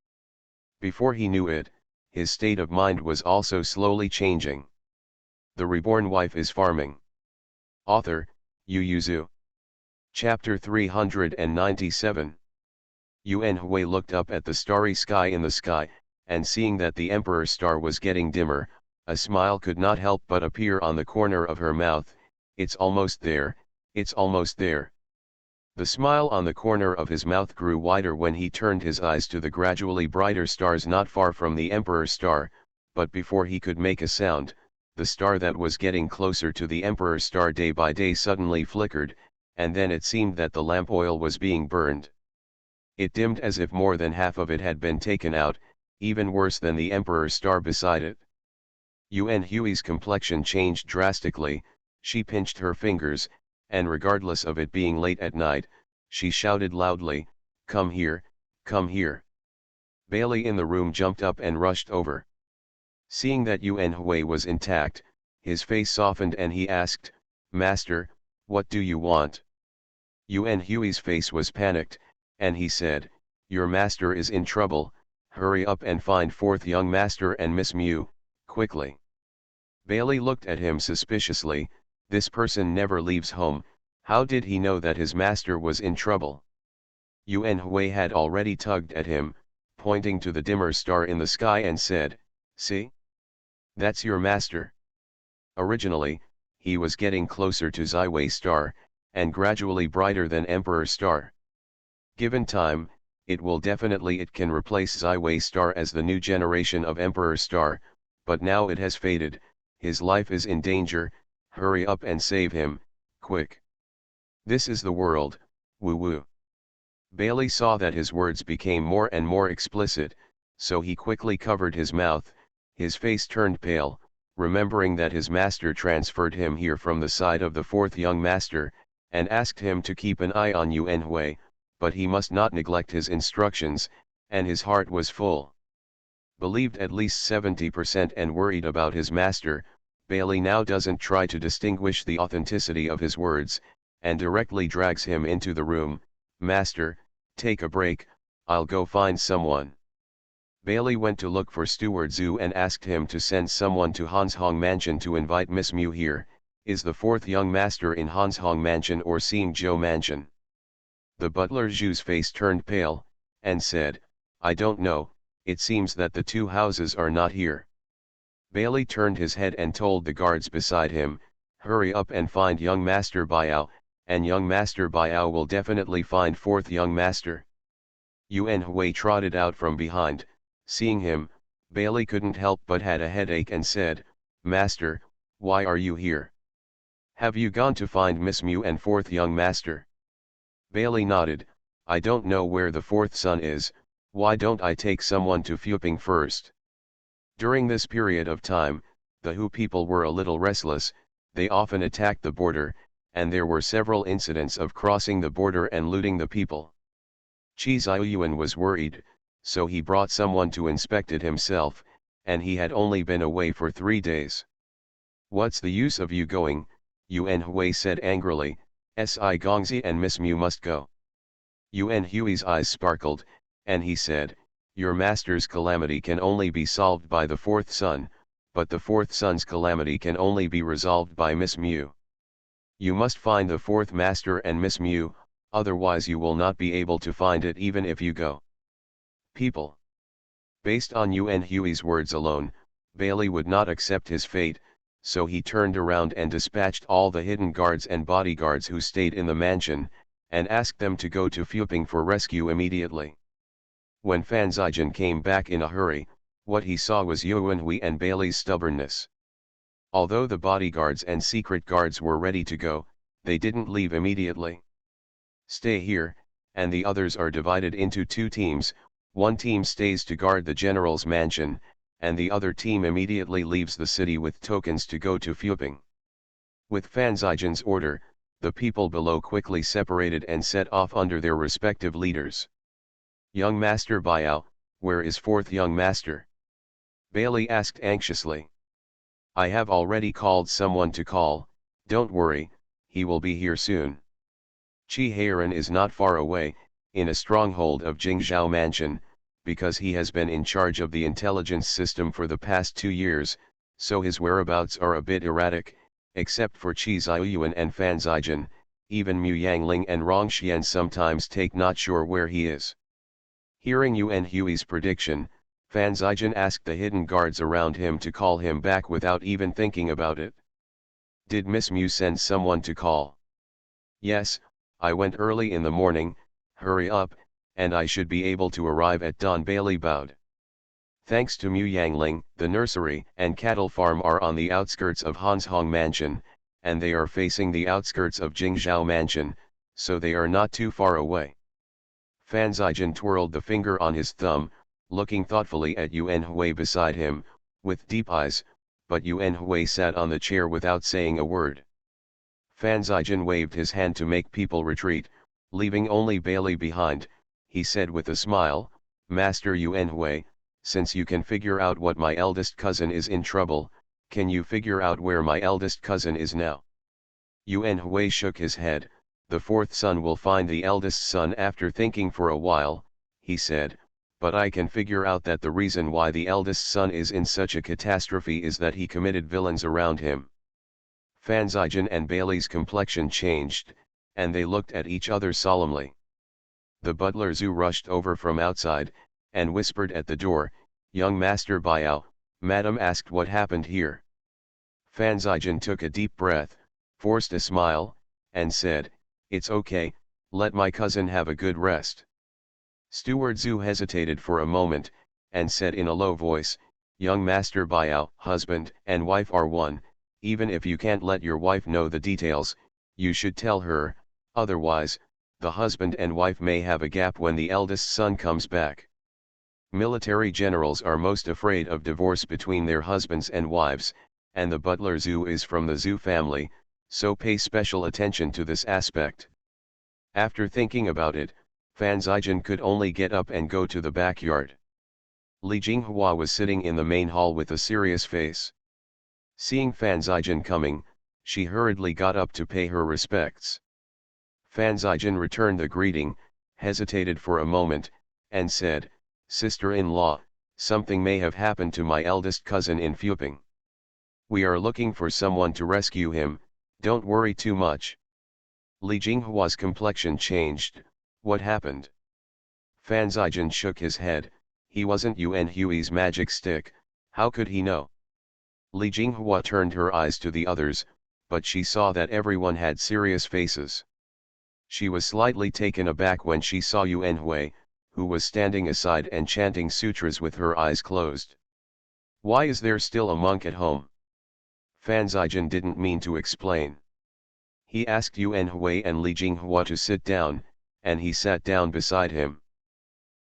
Before he knew it, his state of mind was also slowly changing. The Reborn Wife is Farming. Author, Yu Zhu. Chapter 397. Yuan Hui looked up at the starry sky in the sky, and seeing that the Emperor's star was getting dimmer, a smile could not help but appear on the corner of her mouth. It's almost there, it's almost there. The smile on the corner of his mouth grew wider when he turned his eyes to the gradually brighter stars not far from the Emperor's star, but before he could make a sound, the star that was getting closer to the Emperor's star day by day suddenly flickered, and then it seemed that the lamp oil was being burned. It dimmed as if more than half of it had been taken out, even worse than the Emperor's star beside it. Yuan Hui's complexion changed drastically. She pinched her fingers, and regardless of it being late at night, she shouted loudly, "Come here, come here." Bailey in the room jumped up and rushed over. Seeing that Yuan Hui was intact, his face softened and he asked, "Master, what do you want?" Yuan Hui's face was panicked, and he said, "Your master is in trouble, hurry up and find fourth young master and Miss Mu, quickly." Bailey looked at him suspiciously. This person never leaves home, how did he know that his master was in trouble? Yuan Hui had already tugged at him, pointing to the dimmer star in the sky and said, "See? That's your master." Originally, he was getting closer to Ziwei star, and gradually brighter than Emperor star. Given time, it can replace Ziwei star as the new generation of Emperor star, but now it has faded, his life is in danger, hurry up and save him, quick. This is the world, woo woo. Bailey saw that his words became more and more explicit, so he quickly covered his mouth. His face turned pale, remembering that his master transferred him here from the side of the fourth young master, and asked him to keep an eye on Yuan Hui, but he must not neglect his instructions, and his heart was full. Believed at least 70% and worried about his master, Bailey now doesn't try to distinguish the authenticity of his words, and directly drags him into the room. "Master, take a break, I'll go find someone." Bailey went to look for Steward Zhu and asked him to send someone to Hanshong Mansion to invite Miss Mu here. Is the fourth young master in Hanshong Mansion or Xingzhou Mansion? The butler Zhu's face turned pale, and said, "I don't know, it seems that the 2 houses are not here." Bailey turned his head and told the guards beside him, "Hurry up and find young Master Biao, and young Master Biao will definitely find fourth young master." Yuan Hui trotted out from behind. Seeing him, Bailey couldn't help but had a headache and said, "Master, why are you here? Have you gone to find Miss Mu and fourth young master?" Bailey nodded, "I don't know where the fourth son is, why don't I take someone to Fuping first?" During this period of time, the Hu people were a little restless, they often attacked the border, and there were several incidents of crossing the border and looting the people. Chi Ziyuan was worried, so he brought someone to inspect it himself, and he had only been away for 3 days. "What's the use of you going?" Yuan Hui said angrily, "Si Gongzi and Miss Mu must go." Yuan Hui's eyes sparkled, and he said, "Your master's calamity can only be solved by the fourth son, but the fourth son's calamity can only be resolved by Miss Mu. You must find the fourth master and Miss Mu, otherwise you will not be able to find it even if you go." People. Based on Yuan Hui's words alone, Bailey would not accept his fate, so he turned around and dispatched all the hidden guards and bodyguards who stayed in the mansion, and asked them to go to Fuping for rescue immediately. When Fan Zijian came back in a hurry, what he saw was Yuan Hui and Bailey's stubbornness. Although the bodyguards and secret guards were ready to go, they didn't leave immediately. "Stay here," and the others are divided into 2 teams, one team stays to guard the general's mansion, and the other team immediately leaves the city with tokens to go to Fuping. With Fan Zijian's order, the people below quickly separated and set off under their respective leaders. "Young Master Biao, where is fourth young master?" Bailey asked anxiously. "I have already called someone to call, Don't worry, he will be here soon. Chi Heiran is not far away, in a stronghold of Jingzhou Mansion, because he has been in charge of the intelligence system for the past 2 years, so his whereabouts are a bit erratic, except for Qi Ziyuan and Fan Zijin. Even Mu Yangling and Rong Xian sometimes take not sure where he is. Hearing Yuan Hui's prediction, Fan Zijin asked the hidden guards around him to call him back without even thinking about it. Did Miss Mu send someone to call? Yes, I went early in the morning, hurry up, and I should be able to arrive at dawn. Bailey bowed. Thanks to Mu Yangling, the nursery and cattle farm are on the outskirts of Hanshong Mansion, and they are facing the outskirts of Jingzhou Mansion, so they are not too far away. Fan Zijin twirled the finger on his thumb, looking thoughtfully at Yuan Hui beside him, with deep eyes, but Yuan Hui sat on the chair without saying a word. Fan Zijin waved his hand to make people retreat, leaving only Bailey behind. He said with a smile, Master Yuan Hui, since you can figure out what my eldest cousin is in trouble, can you figure out where my eldest cousin is now? Yuan Hui shook his head. The fourth son will find the eldest son. After thinking for a while, he said, but I can figure out that the reason why the eldest son is in such a catastrophe is that he committed villains around him. Fan Zijin and Bailey's complexion changed, and they looked at each other solemnly. The butler Zhu rushed over from outside, and whispered at the door, Young Master Biao, Madam asked what happened here. Fan Zijin took a deep breath, forced a smile, and said, It's okay, let my cousin have a good rest. Steward Zhu hesitated for a moment, and said in a low voice, Young Master Biao, husband and wife are one. Even if you can't let your wife know the details, you should tell her, otherwise, the husband and wife may have a gap when the eldest son comes back. Military generals are most afraid of divorce between their husbands and wives, and the butler Zhu is from the Zhu family, so pay special attention to this aspect. After thinking about it, Fan Zijin could only get up and go to the backyard. Li Jinghua was sitting in the main hall with a serious face. Seeing Fan Zijin coming, she hurriedly got up to pay her respects. Fan Zijin returned the greeting, hesitated for a moment, and said, Sister-in-law, something may have happened to my eldest cousin in Fuping. We are looking for someone to rescue him, don't worry too much. Li Jinghua's complexion changed. What happened? Fan Zijin shook his head. He wasn't Yuan Hui's magic stick, how could he know? Li Jinghua turned her eyes to the others, but she saw that everyone had serious faces. She was slightly taken aback when she saw Yuan Hui, who was standing aside and chanting sutras with her eyes closed. Why is there still a monk at home? Fan Zijin didn't mean to explain. He asked Yuan Hui and Li Jinghua to sit down, and he sat down beside him.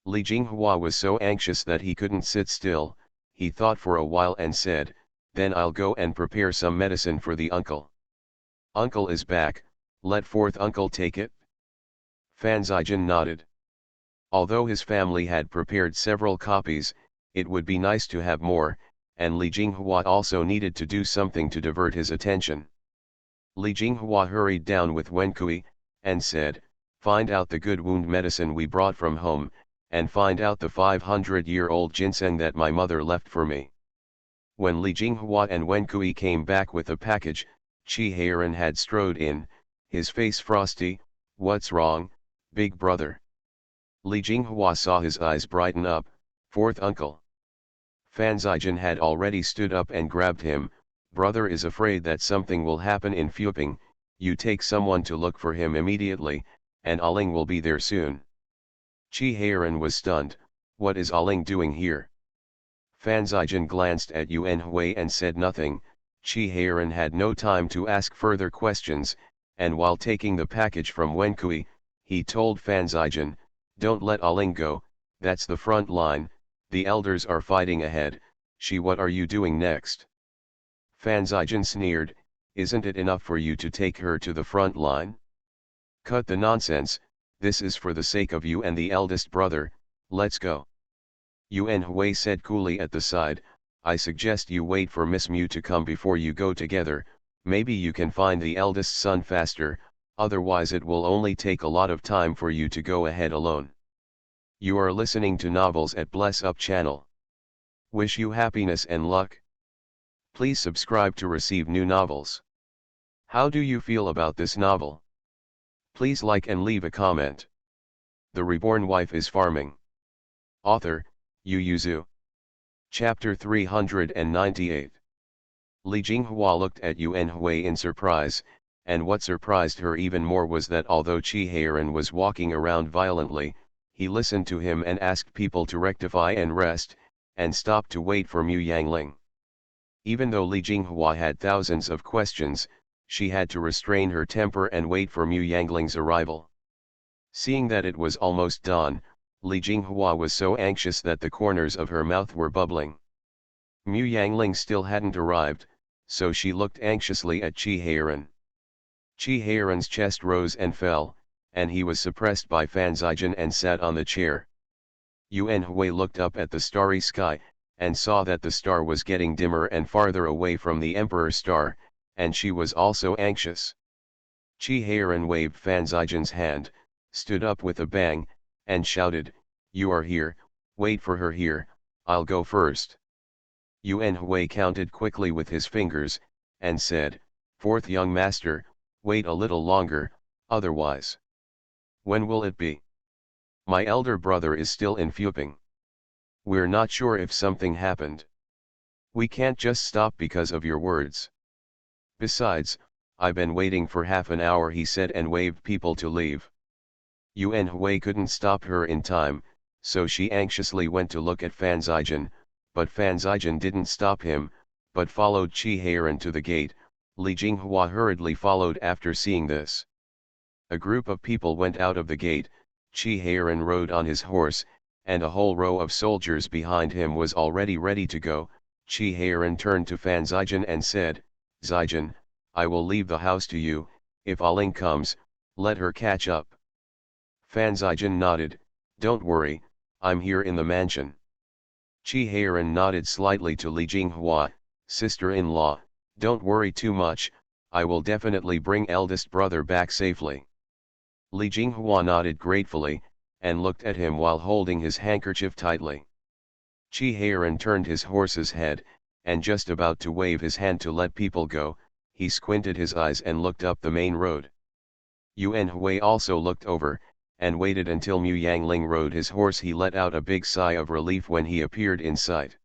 Li Jinghua was so anxious that he couldn't sit still. He thought for a while and said, Then I'll go and prepare some medicine for the uncle. Uncle is back, let fourth uncle take it? Fan Zijin nodded. Although his family had prepared several copies, it would be nice to have more, and Li Jinghua also needed to do something to divert his attention. Li Jinghua hurried down with Wenkui, and said, Find out the good wound medicine we brought from home, and find out the 500-year-old ginseng that my mother left for me. When Li Jinghua and Wenkui came back with a package, Qi Heiran had strode in, his face frosty. What's wrong, big brother? Li Jinghua saw his eyes brighten up. Fourth uncle. Fan Zijin had already stood up and grabbed him. Brother is afraid that something will happen in Fuping. You take someone to look for him immediately, and Aling will be there soon. Qi Heiran was stunned. What is Aling doing here? Fan Zijin glanced at Yuan Hui and said nothing. Qi Heiran had no time to ask further questions, and while taking the package from Wenkui, he told Fan Zijin, Don't let Aling go, that's the front line, the elders are fighting ahead. She, what are you doing next? Fan Zijin sneered, Isn't it enough for you to take her to the front line? Cut the nonsense, this is for the sake of you and the eldest brother, let's go. Yuan Hui said coolly at the side, I suggest you wait for Miss Mu to come before you go together, Maybe you can find the eldest son faster, otherwise it will only take a lot of time for you to go ahead alone. You are listening to Novels at Bless Up channel. Wish you happiness and luck. Please subscribe to receive new novels. How do you feel about this novel? Please like and leave a comment. The Reborn Wife is Farming. Author, Yu Yuzu. Chapter 398. Li Jinghua looked at Yuan Hui in surprise, and what surprised her even more was that although Qi Heiran was walking around violently, he listened to him and asked people to rectify and rest, and stopped to wait for Mu Yangling. Even though Li Jinghua had thousands of questions, she had to restrain her temper and wait for Mu Yangling's arrival. Seeing that it was almost dawn, Li Jinghua was so anxious that the corners of her mouth were bubbling. Mu Yangling still hadn't arrived, so she looked anxiously at Qi Heiran. Qi Heiran's chest rose and fell, and he was suppressed by Fan Zijin and sat on the chair. Yuan Hui looked up at the starry sky, and saw that the star was getting dimmer and farther away from the Emperor star, and she was also anxious. Qi Heiran waved Fan Zijin's hand, stood up with a bang, and shouted, "You are here, wait for her here, I'll go first." Yuan Hui counted quickly with his fingers, and said, "Fourth young master, wait a little longer, otherwise. When will it be? My elder brother is still in Fuping. We're not sure if something happened. We can't just stop because of your words. Besides, I've been waiting for half an hour," he said, and waved people to leave. Yuan Hui couldn't stop her in time, so she anxiously went to look at Fan Zijin, but Fan Zijin didn't stop him, but followed Qi Heiran to the gate. Li Jinghua hurriedly followed after seeing this. A group of people went out of the gate. Qi Heiran rode on his horse, and a whole row of soldiers behind him was already ready to go. Qi Heiran turned to Fan Zijin and said, "Zijin, I will leave the house to you. If Aling comes, let her catch up." Fan Zijin nodded, "Don't worry, I'm here in the mansion." Qi Heiran nodded slightly to Li Jinghua, "Sister-in-law, don't worry too much, I will definitely bring eldest brother back safely." Li Jinghua nodded gratefully, and looked at him while holding his handkerchief tightly. Qi Heiran turned his horse's head, and just about to wave his hand to let people go, he squinted his eyes and looked up the main road. Yuan Hui also looked over, and waited until Mu Yangling rode his horse. He let out a big sigh of relief when he appeared in sight.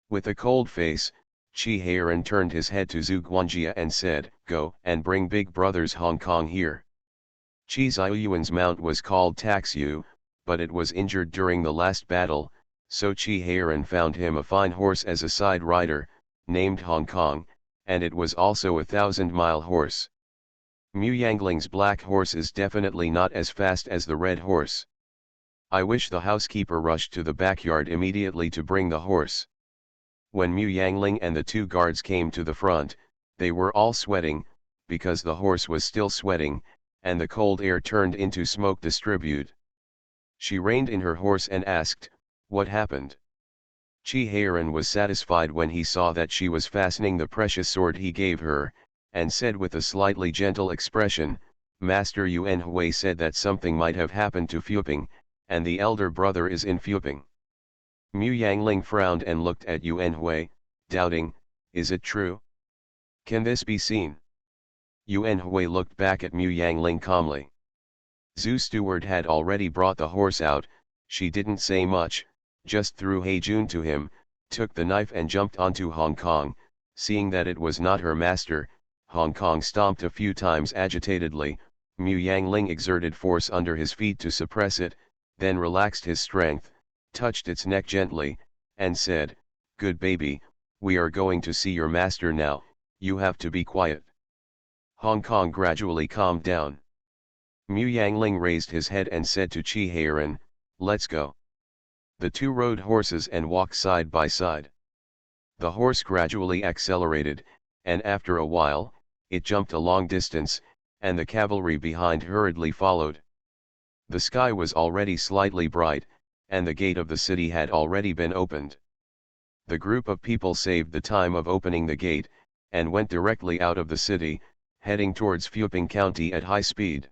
With a cold face, Qi Heiran turned his head to Zhu Guanjia and said, "Go and bring big brother's Hong Kong here." Qi Ziyuan's mount was called Taxiu, but it was injured during the last battle, so Qi Heiran found him a fine horse as a side rider, named Hong Kong, and it was also a 1,000-mile horse. Mu Yangling's black horse is definitely not as fast as the red horse. I wish the housekeeper rushed to the backyard immediately to bring the horse. When Mu Yangling and the two guards came to the front, they were all sweating, because the horse was still sweating, and the cold air turned into smoke distribute. She reined in her horse and asked, "What happened?" Qi Heiran was satisfied when he saw that she was fastening the precious sword he gave her, and said with a slightly gentle expression, "Master Yuan Hui said that something might have happened to Fuping, and the elder brother is in Fuping." Mu Yangling frowned and looked at Yuan Hui, doubting, "Is it true? Can this be seen?" Yuan Hui looked back at Mu Yangling calmly. Zhu Steward had already brought the horse out. She didn't say much, just threw He Jun to him, took the knife and jumped onto Hong Kong. Seeing that it was not her master, Hong Kong stomped a few times agitatedly. Mu Yangling exerted force under his feet to suppress it, then relaxed his strength, touched its neck gently, and said, "Good baby, we are going to see your master now, you have to be quiet." Hong Kong gradually calmed down. Mu Yangling raised his head and said to Qi Heiran, "Let's go." The two rode horses and walked side by side. The horse gradually accelerated, and after a while, it jumped a long distance, and the cavalry behind hurriedly followed. The sky was already slightly bright, and the gate of the city had already been opened. The group of people saved the time of opening the gate, and went directly out of the city, heading towards Fuping County at high speed.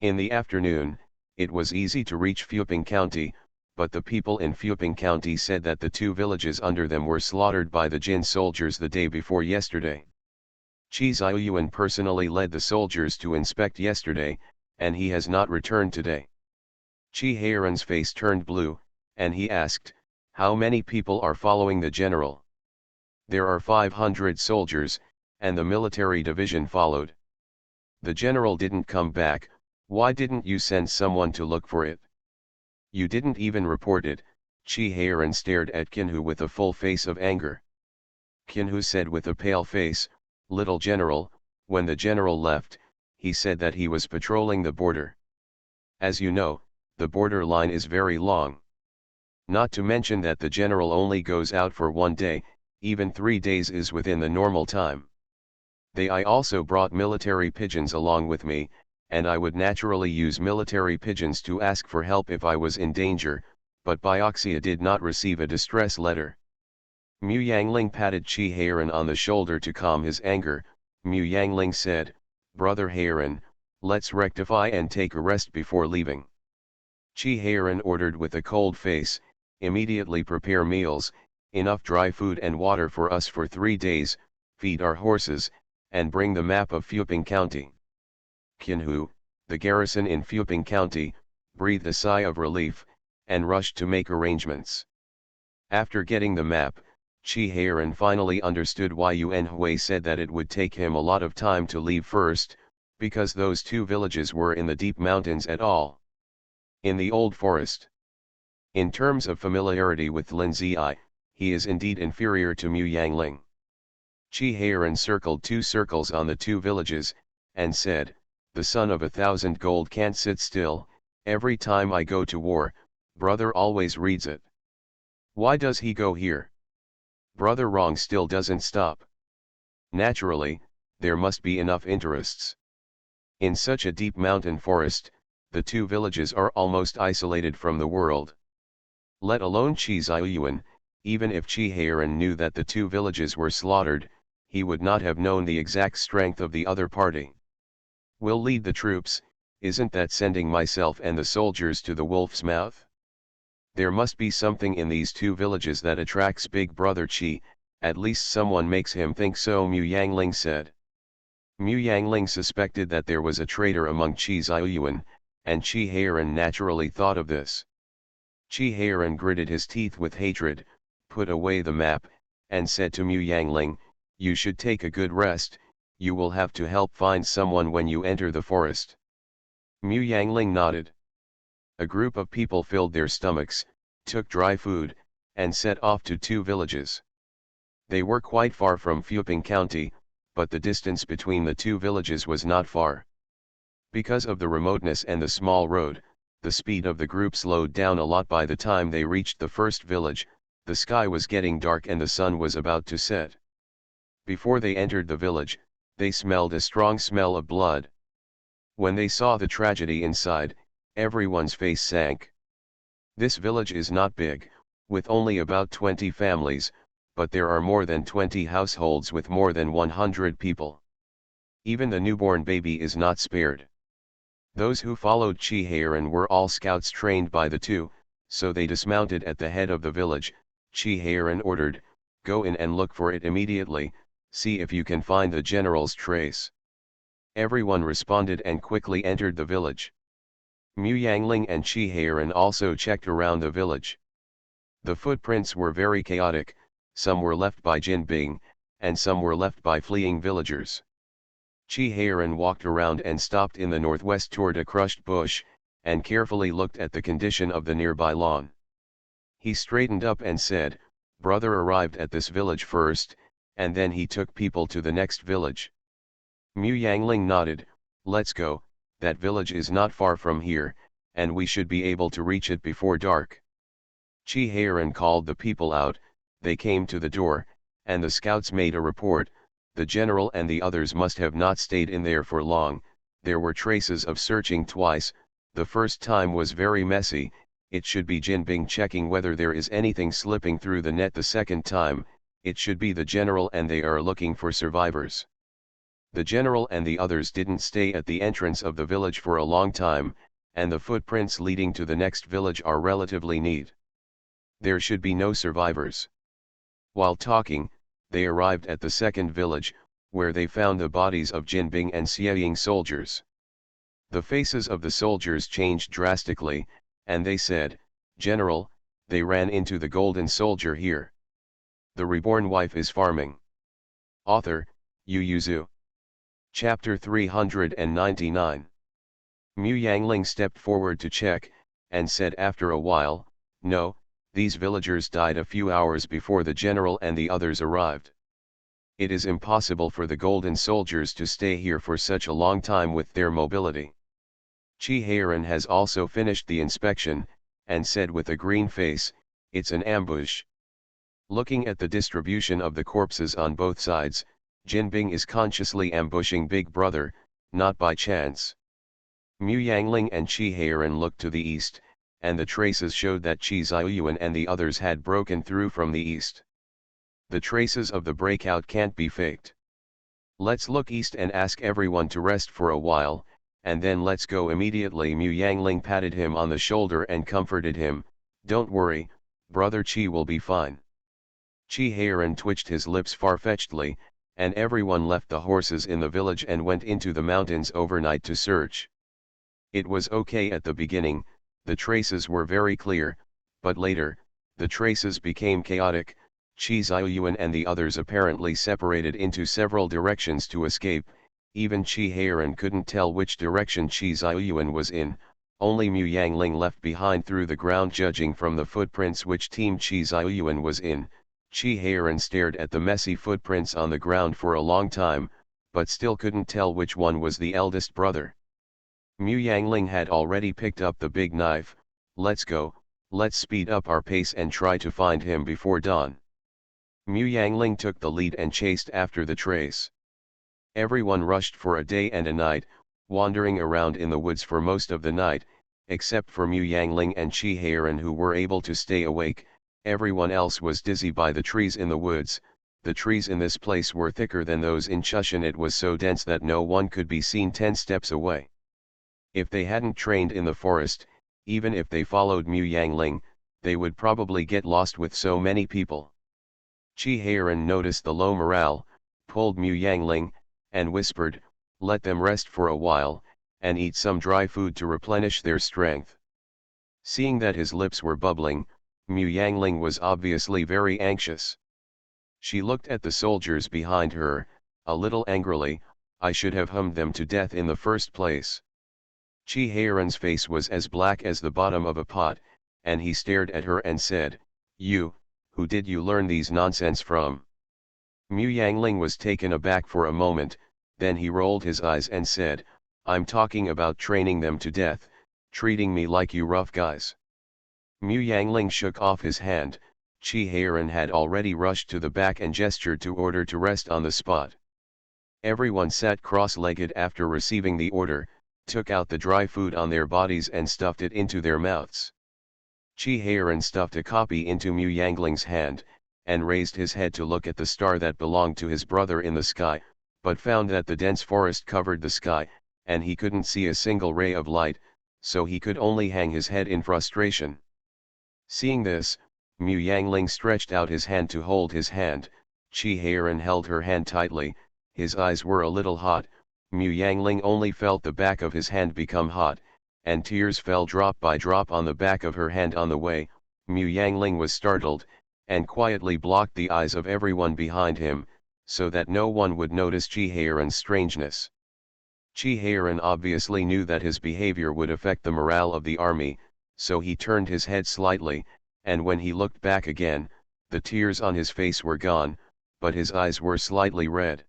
In the afternoon, it was easy to reach Fuping County, but the people in Fuping County said that the 2 villages under them were slaughtered by the Jin soldiers the day before yesterday. Chi Xiuyuan personally led the soldiers to inspect yesterday, and he has not returned today. Chi Heiran's face turned blue, and he asked, "How many people are following the general?" "There are 500 soldiers, and the military division followed." "The general didn't come back, why didn't you send someone to look for it?" "You didn't even report it." Chi Heiran stared at Qinhu with a full face of anger. Qinhu said with a pale face, "Little general, when the general left, he said that he was patrolling the border. As you know, the border line is very long. Not to mention that the general only goes out for 1 day, even 3 days is within the normal time. I also brought military pigeons along with me, and I would naturally use military pigeons to ask for help if I was in danger, but Bioxia did not receive a distress letter." Mu Yangling patted Chi Heiran on the shoulder to calm his anger. Mu Yangling said, "Brother Heiran, let's rectify and take a rest before leaving." Chi Heiran ordered with a cold face, "Immediately prepare meals, enough dry food and water for us for 3 days, feed our horses, and bring the map of Fuping County." Qinhu, the garrison in Fuping County, breathed a sigh of relief, and rushed to make arrangements. After getting the map, Chi Heiran finally understood why Yuan Hui said that it would take him a lot of time to leave first, because those 2 villages were in the deep mountains at all. In the old forest. In terms of familiarity with Lin Zi, he is indeed inferior to Mu Yangling. Chi Heiran circled 2 circles on the 2 villages, and said, "The son of 1,000 gold can't sit still, every time I go to war, brother always reads it. Why does he go here? Brother wrong still doesn't stop. Naturally, there must be enough interests. In such a deep mountain forest, the 2 villages are almost isolated from the world. Let alone Chi Xiuyuan, even if Chi Heiran knew that the 2 villages were slaughtered, he would not have known the exact strength of the other party. We'll lead the troops, isn't that sending myself and the soldiers to the wolf's mouth? There must be something in these 2 villages that attracts Big Brother Chi, at least someone makes him think so," Mu Yangling said. Mu Yangling suspected that there was a traitor among Chi Xiuyuan, and Chi Heiran naturally thought of this. Chi Heiran gritted his teeth with hatred, put away the map, and said to Mu Yangling, "You should take a good rest, you will have to help find someone when you enter the forest." Mu Yangling nodded. A group of people filled their stomachs, took dry food, and set off to 2 villages. They were quite far from Fuping County, but the distance between the 2 villages was not far. Because of the remoteness and the small road, the speed of the group slowed down a lot. By the time they reached the first village, the sky was getting dark and the sun was about to set. Before they entered the village, they smelled a strong smell of blood. When they saw the tragedy inside, everyone's face sank. This village is not big, with only about 20 families, but there are more than 20 households with more than 100 people. Even the newborn baby is not spared. Those who followed Chi Heiran were all scouts trained by the 2, so they dismounted at the head of the village. Chi Heiran ordered, "Go in and look for it immediately, see if you can find the general's trace." Everyone responded and quickly entered the village. Mu Yangling and Chi Heiran also checked around the village. The footprints were very chaotic, some were left by Jin Bing, and some were left by fleeing villagers. Chi Heiran walked around and stopped in the northwest toward a crushed bush, and carefully looked at the condition of the nearby lawn. He straightened up and said, "Brother arrived at this village first, and then he took people to the next village." Mu Yangling nodded, "Let's go, that village is not far from here, and we should be able to reach it before dark." Chi Heiran called the people out, they came to the door, and the scouts made a report. The general and the others must have not stayed in there for long. There were traces of searching twice. The first time was very messy, it should be Jin Bing checking whether there is anything slipping through the net. The second time, It should be the general and they are looking for survivors. The general and the others didn't stay at the entrance of the village for a long time, and the footprints leading to the next village are relatively neat. There should be no survivors. While talking, they arrived at the second village, where they found the bodies of Jinbing and Xieying soldiers. The faces of the soldiers changed drastically, and they said, "General, they ran into the golden soldier here. The reborn wife is farming." Author, Yu Yuzu. Chapter 399. Mu Yangling stepped forward to check, and said after a while, "No, these villagers died a few hours before the general and the others arrived. It is impossible for the golden soldiers to stay here for such a long time with their mobility." Chi Heiran has also finished the inspection, and said with a green face, "It's an ambush." Looking at the distribution of the corpses on both sides, Jinbing is consciously ambushing Big Brother, not by chance. Mu Yangling and Chi Heiran looked to the east, and the traces showed that Qi Ziyuan and the others had broken through from the east. The traces of the breakout can't be faked. Let's look east and ask everyone to rest for a while, and then let's go immediately. Mu Yangling patted him on the shoulder and comforted him, "Don't worry, Brother Qi will be fine." Chi Heiran twitched his lips far-fetchedly, and everyone left the horses in the village and went into the mountains overnight to search. It was okay at the beginning, the traces were very clear, but later, the traces became chaotic. Qi Ziyuan and the others apparently separated into several directions to escape. Even Chi Heiran couldn't tell which direction Qi Ziyuan was in, only Mu Yangling left behind through the ground. Judging from the footprints which team Qi Ziyuan was in, Chi Heiran stared at the messy footprints on the ground for a long time, but still couldn't tell which one was the eldest brother. Mu Yangling had already picked up the big knife. "Let's go, let's speed up our pace and try to find him before dawn." Mu Yangling took the lead and chased after the trace. Everyone rushed for a day and a night, wandering around in the woods for most of the night, except for Mu Yangling and Chi Heiran, who were able to stay awake. Everyone else was dizzy by the trees in the woods. The trees in this place were thicker than those in Chushan. It was so dense that no one could be seen 10 steps away. If they hadn't trained in the forest, even if they followed Mu Yangling, they would probably get lost with so many people. Chi Heiran noticed the low morale, pulled Mu Yangling, and whispered, "Let them rest for a while, and eat some dry food to replenish their strength." Seeing that his lips were bubbling, Mu Yangling was obviously very anxious. She looked at the soldiers behind her, a little angrily. "I should have hummed them to death in the first place." Chi Heiran's face was as black as the bottom of a pot, and he stared at her and said, "You, who did you learn these nonsense from?" Mu Yangling was taken aback for a moment, then he rolled his eyes and said, "I'm talking about training them to death, treating me like you rough guys." Mu Yangling shook off his hand. Chi Heiran had already rushed to the back and gestured to order to rest on the spot. Everyone sat cross-legged after receiving the order, took out the dry food on their bodies and stuffed it into their mouths. Chi Heiran stuffed a copy into Mu Yangling's hand, and raised his head to look at the star that belonged to his brother in the sky, but found that the dense forest covered the sky, and he couldn't see a single ray of light, so he could only hang his head in frustration. Seeing this, Mu Yangling stretched out his hand to hold his hand. Chi Heiran held her hand tightly. His eyes were a little hot. Mu Yangling only felt the back of his hand become hot, and tears fell drop by drop on the back of her hand on the way. Mu Yangling was startled, and quietly blocked the eyes of everyone behind him, so that no one would notice Chi Heiran's strangeness. Chi Heiran obviously knew that his behavior would affect the morale of the army, so he turned his head slightly, and when he looked back again, the tears on his face were gone, but his eyes were slightly red.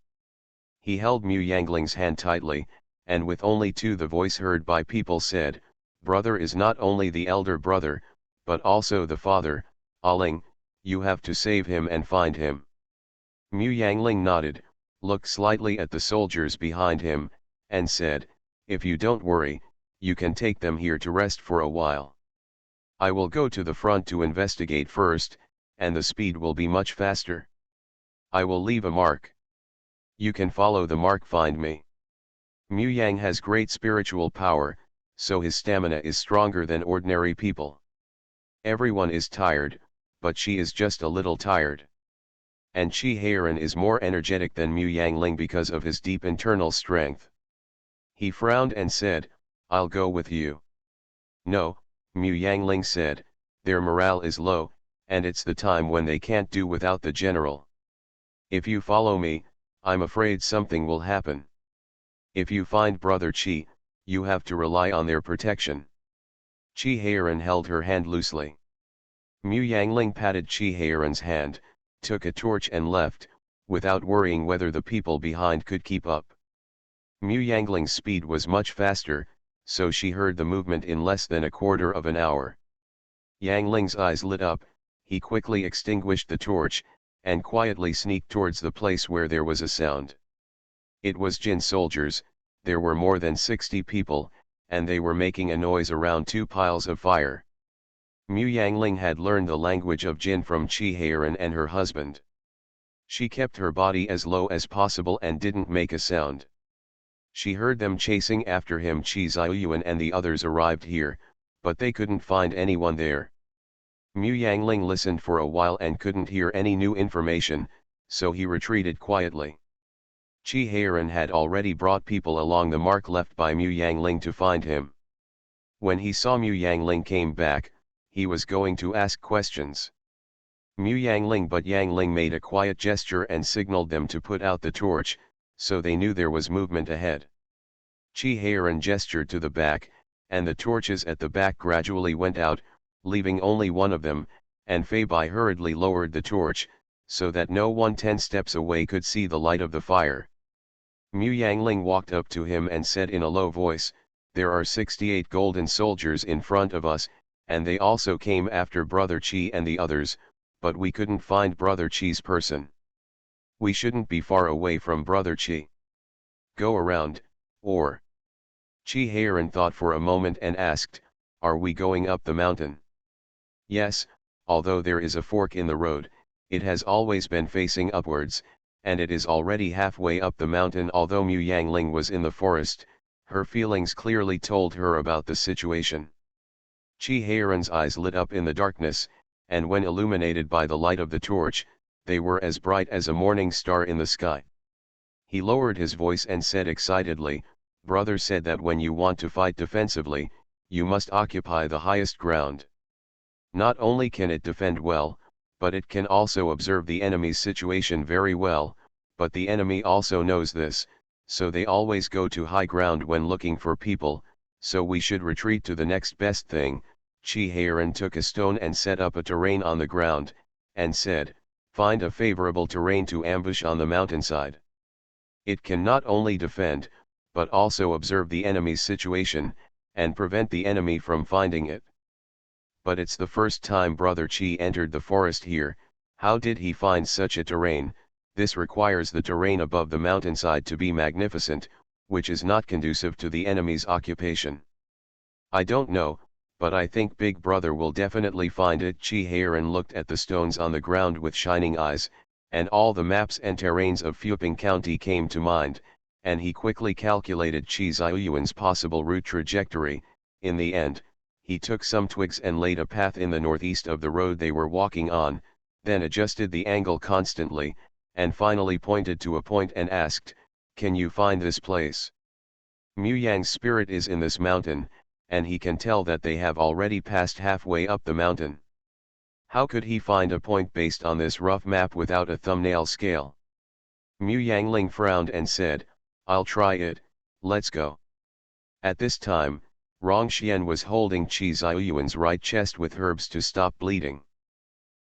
He held Mu Yangling's hand tightly, and with only two the voice heard by people said, "Brother is not only the elder brother, but also the father. Aling, you have to save him and find him." Mu Yangling nodded, looked slightly at the soldiers behind him, and said, "If you don't worry, you can take them here to rest for a while. I will go to the front to investigate first, and the speed will be much faster." I will leave a mark. You can follow the mark, find me. Mu Yang has great spiritual power, so his stamina is stronger than ordinary people. Everyone is tired, but she is just a little tired. And Chi Heiran is more energetic than Mu Yangling because of his deep internal strength. He frowned and said, I'll go with you. No, Mu Yangling said, their morale is low, and it's the time when they can't do without the general. If you follow me, I'm afraid something will happen. If you find Brother Chi, you have to rely on their protection. Chi Heiran held her hand loosely. Mu Yangling patted Chi Heiran's hand, took a torch and left, without worrying whether the people behind could keep up. Mu Yangling's speed was much faster, so she heard the movement in less than a quarter of an hour. Yangling's eyes lit up, he quickly extinguished the torch, and quietly sneaked towards the place where there was a sound. It was Jin soldiers, there were more than 60 people, and they were making a noise around 2 piles of fire. Mu Yangling had learned the language of Jin from Chi Heiran and her husband. She kept her body as low as possible and didn't make a sound. She heard them chasing after him. Chi Ziyuan and the others arrived here, but they couldn't find anyone there. Mu Yangling listened for a while and couldn't hear any new information, so he retreated quietly. Chi Heiran had already brought people along the mark left by Mu Yangling to find him. When he saw Mu Yangling came back, he was going to ask questions. Mu Yangling but Yangling made a quiet gesture and signaled them to put out the torch, so they knew there was movement ahead. Chi Heiran gestured to the back, and the torches at the back gradually went out, leaving only one of them, and Fei Bai hurriedly lowered the torch, so that no one 10 steps away could see the light of the fire. Mu Yangling walked up to him and said in a low voice, there are 68 golden soldiers in front of us, and they also came after Brother Chi and the others, but we couldn't find Brother Chi's person. We shouldn't be far away from Brother Chi. Go around, or... Chi Heiran thought for a moment and asked, are we going up the mountain? Yes, although there is a fork in the road, it has always been facing upwards, and it is already halfway up the mountain. Although Mu Yangling was in the forest, her feelings clearly told her about the situation. Chi Heiran's eyes lit up in the darkness, and when illuminated by the light of the torch, they were as bright as a morning star in the sky. He lowered his voice and said excitedly, Brother said that when you want to fight defensively, you must occupy the highest ground. Not only can it defend well, but it can also observe the enemy's situation very well, but the enemy also knows this, so they always go to high ground when looking for people, so we should retreat to the next best thing. Chi Heiran took a stone and set up a terrain on the ground, and said, find a favorable terrain to ambush on the mountainside. It can not only defend, but also observe the enemy's situation, and prevent the enemy from finding it. But it's the first time Brother Chi entered the forest here. How did he find such a terrain? This requires the terrain above the mountainside to be magnificent, which is not conducive to the enemy's occupation. I don't know, but I think Big Brother will definitely find it. Chi Heiran looked at the stones on the ground with shining eyes, and all the maps and terrains of Fuping County came to mind, and he quickly calculated Chi Ziyuan's possible route trajectory. In the end, he took some twigs and laid a path in the northeast of the road they were walking on, then adjusted the angle constantly, and finally pointed to a point and asked, can you find this place? Mu Yang's spirit is in this mountain, and he can tell that they have already passed halfway up the mountain. How could he find a point based on this rough map without a thumbnail scale? Mu Yangling frowned and said, I'll try it, let's go. At this time, Rongxian was holding Chi Ziyuan's right chest with herbs to stop bleeding.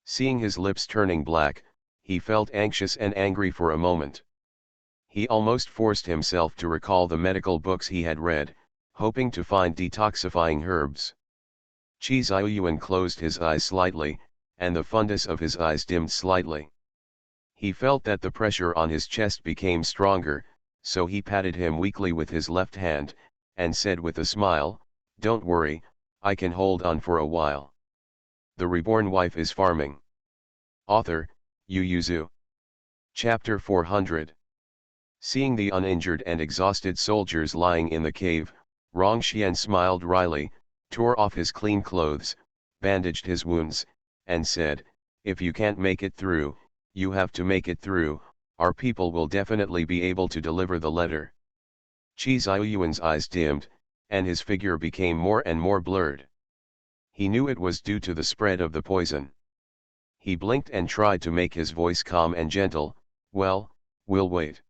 Seeing his lips turning black, he felt anxious and angry for a moment. He almost forced himself to recall the medical books he had read, hoping to find detoxifying herbs. Chi Ziyuan closed his eyes slightly, and the fundus of his eyes dimmed slightly. He felt that the pressure on his chest became stronger, so he patted him weakly with his left hand, and said with a smile, don't worry, I can hold on for a while. The Reborn Wife is farming. Author, Yu Yuzu. Chapter 400. Seeing the uninjured and exhausted soldiers lying in the cave, Rongxian smiled wryly, tore off his clean clothes, bandaged his wounds, and said, "If you can't make it through, you have to make it through. Our people will definitely be able to deliver the letter." Qi Ziyuan's eyes dimmed, and his figure became more and more blurred. He knew it was due to the spread of the poison. He blinked and tried to make his voice calm and gentle. "Well, we'll wait."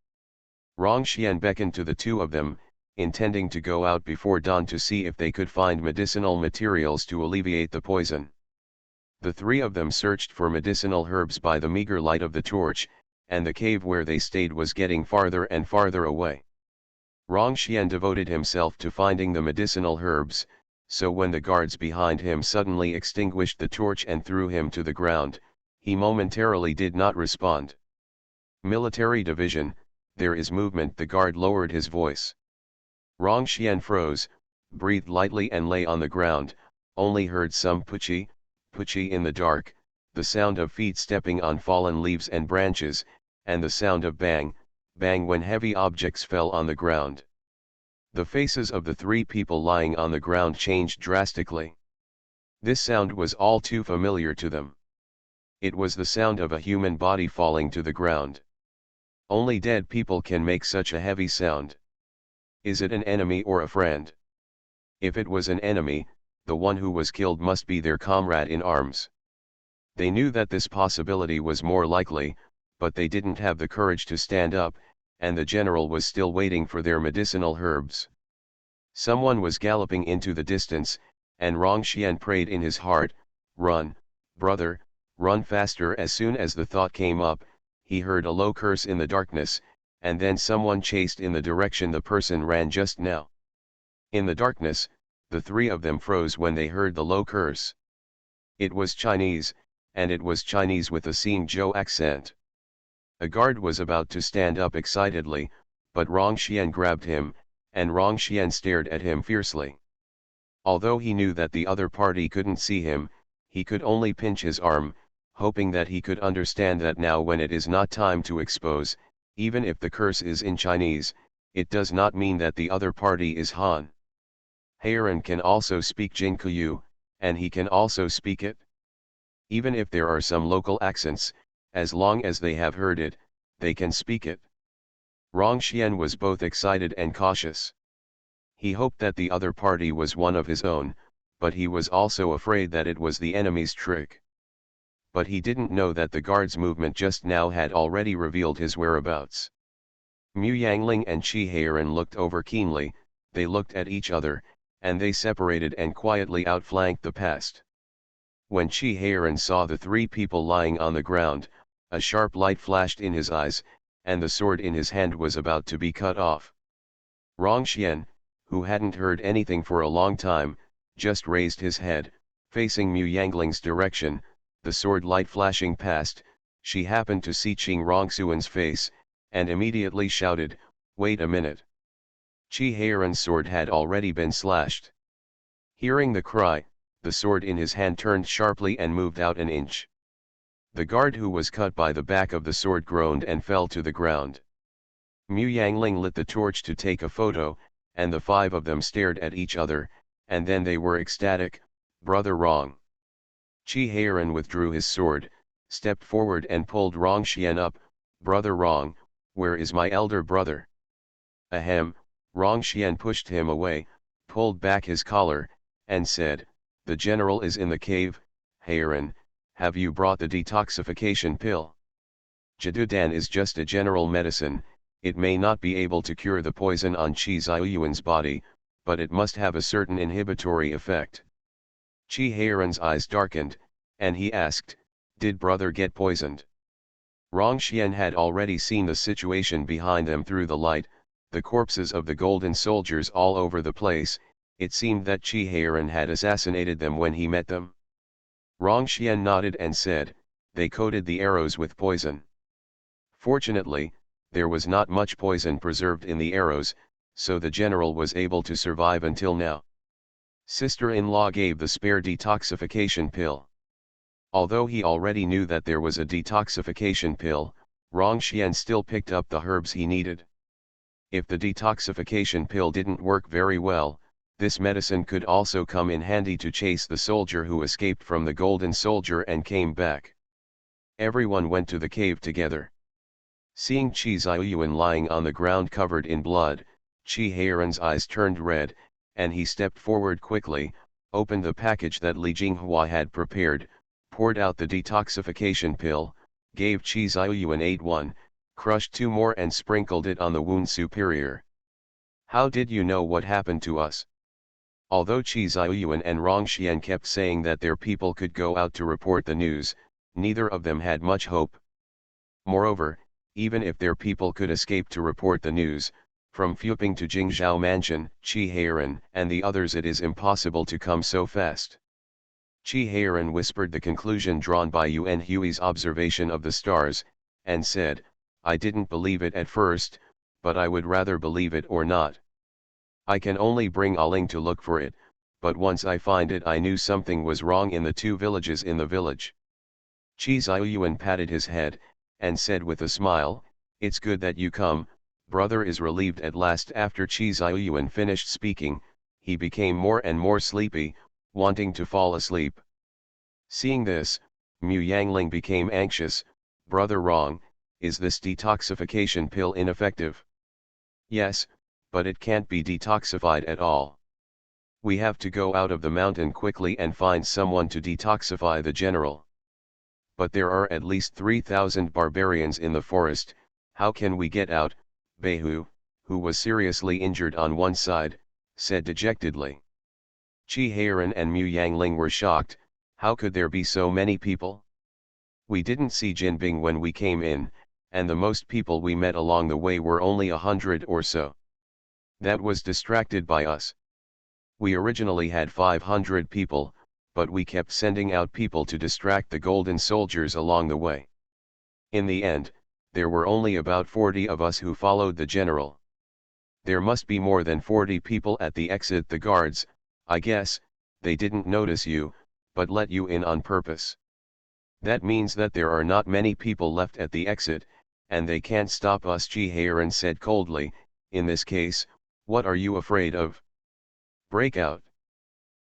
Rongxian beckoned to the two of them, intending to go out before dawn to see if they could find medicinal materials to alleviate the poison. The three of them searched for medicinal herbs by the meager light of the torch, and the cave where they stayed was getting farther and farther away. Rongxian devoted himself to finding the medicinal herbs, so when the guards behind him suddenly extinguished the torch and threw him to the ground, he momentarily did not respond. "Military division, there is movement." The guard lowered his voice. Rongxian froze, breathed lightly and lay on the ground, only heard some puchi, puchi in the dark, the sound of feet stepping on fallen leaves and branches, and the sound of bang, bang when heavy objects fell on the ground. The faces of the three people lying on the ground changed drastically. This sound was all too familiar to them. It was the sound of a human body falling to the ground. Only dead people can make such a heavy sound. Is it an enemy or a friend? If it was an enemy, the one who was killed must be their comrade in arms. They knew that this possibility was more likely, but they didn't have the courage to stand up, and the general was still waiting for their medicinal herbs. Someone was galloping into the distance, and Rongxian prayed in his heart, "Run, brother, run faster." As soon as the thought came up, he heard a low curse in the darkness, and then someone chased in the direction the person ran just now. In the darkness, the three of them froze when they heard the low curse. It was Chinese, and it was Chinese with a Xingzhou accent. A guard was about to stand up excitedly, but Rongxian grabbed him, and Rongxian stared at him fiercely. Although he knew that the other party couldn't see him, he could only pinch his arm, hoping that he could understand that now when it is not time to expose, even if the curse is in Chinese, it does not mean that the other party is Han. Heiran can also speak Jingkuyu, and he can also speak it. Even if there are some local accents, as long as they have heard it, they can speak it. Rongxian was both excited and cautious. He hoped that the other party was one of his own, but he was also afraid that it was the enemy's trick. But he didn't know that the guard's movement just now had already revealed his whereabouts. Mu Yangling and Qi Heiran looked over keenly, they looked at each other, and they separated and quietly outflanked the past. When Qi Heiran saw the three people lying on the ground, a sharp light flashed in his eyes, and the sword in his hand was about to be cut off. Rongxian, who hadn't heard anything for a long time, just raised his head, facing Mu Yangling's direction. The sword light flashing past, she happened to see Qing Rongxuan's face, and immediately shouted, "Wait a minute." Qi Heiran's sword had already been slashed. Hearing the cry, the sword in his hand turned sharply and moved out an inch. The guard who was cut by the back of the sword groaned and fell to the ground. Mu Yangling lit the torch to take a photo, and the five of them stared at each other, and then they were ecstatic. "Brother Rong." Qi Heiran withdrew his sword, stepped forward and pulled Rongxian up. "Brother Rong, where is my elder brother?" Ahem. Rongxian pushed him away, pulled back his collar, and said, "The general is in the cave. Heiran, have you brought the detoxification pill? Jadudan is just a general medicine. It may not be able to cure the poison on Qi Ziyuan's body, but it must have a certain inhibitory effect." Qi Heiran's eyes darkened, and he asked, "Did brother get poisoned?" Rongxian had already seen the situation behind them through the light, the corpses of the golden soldiers all over the place. It seemed that Qi Heiran had assassinated them when he met them. Rongxian nodded and said, "They coated the arrows with poison. Fortunately, there was not much poison preserved in the arrows, so the general was able to survive until now." Sister-in-law gave the spare detoxification pill. Although he already knew that there was a detoxification pill, Rongxian still picked up the herbs he needed. If the detoxification pill didn't work very well, this medicine could also come in handy to chase the soldier who escaped from the Golden Soldier and came back. Everyone went to the cave together. Seeing Qi Ziyuan lying on the ground covered in blood, Qi Heiran's eyes turned red, and he stepped forward quickly, opened the package that Li Jinghua had prepared, poured out the detoxification pill, gave Qi Ziyuan ate one, crushed two more and sprinkled it on the wound superior. How did you know what happened to us? Although Qi Ziyuan and Rongxian kept saying that their people could go out to report the news, neither of them had much hope. Moreover, even if their people could escape to report the news, from Fuping to Jingzhou Mansion, Qi Heiran and the others, it is impossible to come so fast. Qi Heiran whispered the conclusion drawn by Yuan Hui's observation of the stars, and said, I didn't believe it at first, but I would rather believe it or not. I can only bring Aling to look for it, but once I find it I knew something was wrong in the two villages in the village. Qi Ziyuan patted his head, and said with a smile, it's good that you come, brother is relieved at last. After Qi Ziyuan finished speaking, he became more and more sleepy, wanting to fall asleep. Seeing this, Mu Yangling became anxious. Brother Rong, is this detoxification pill ineffective? Yes, but it can't be detoxified at all. We have to go out of the mountain quickly and find someone to detoxify the general. But there are at least 3,000 barbarians in the forest, how can we get out? Beihu, who was seriously injured on one side, said dejectedly. Qi Heiran and Mu Yangling were shocked. How could there be so many people? We didn't see Jinbing when we came in, and the most people we met along the way were only 100 or so. That was distracted by us. We originally had 500 people, but we kept sending out people to distract the Golden Soldiers along the way. In the end, there were only about 40 of us who followed the general. There must be more than 40 people at the exit. The guards, I guess, they didn't notice you, but let you in on purpose. That means that there are not many people left at the exit, and they can't stop us, Qi Heiran said coldly. In this case, what are you afraid of? Break out.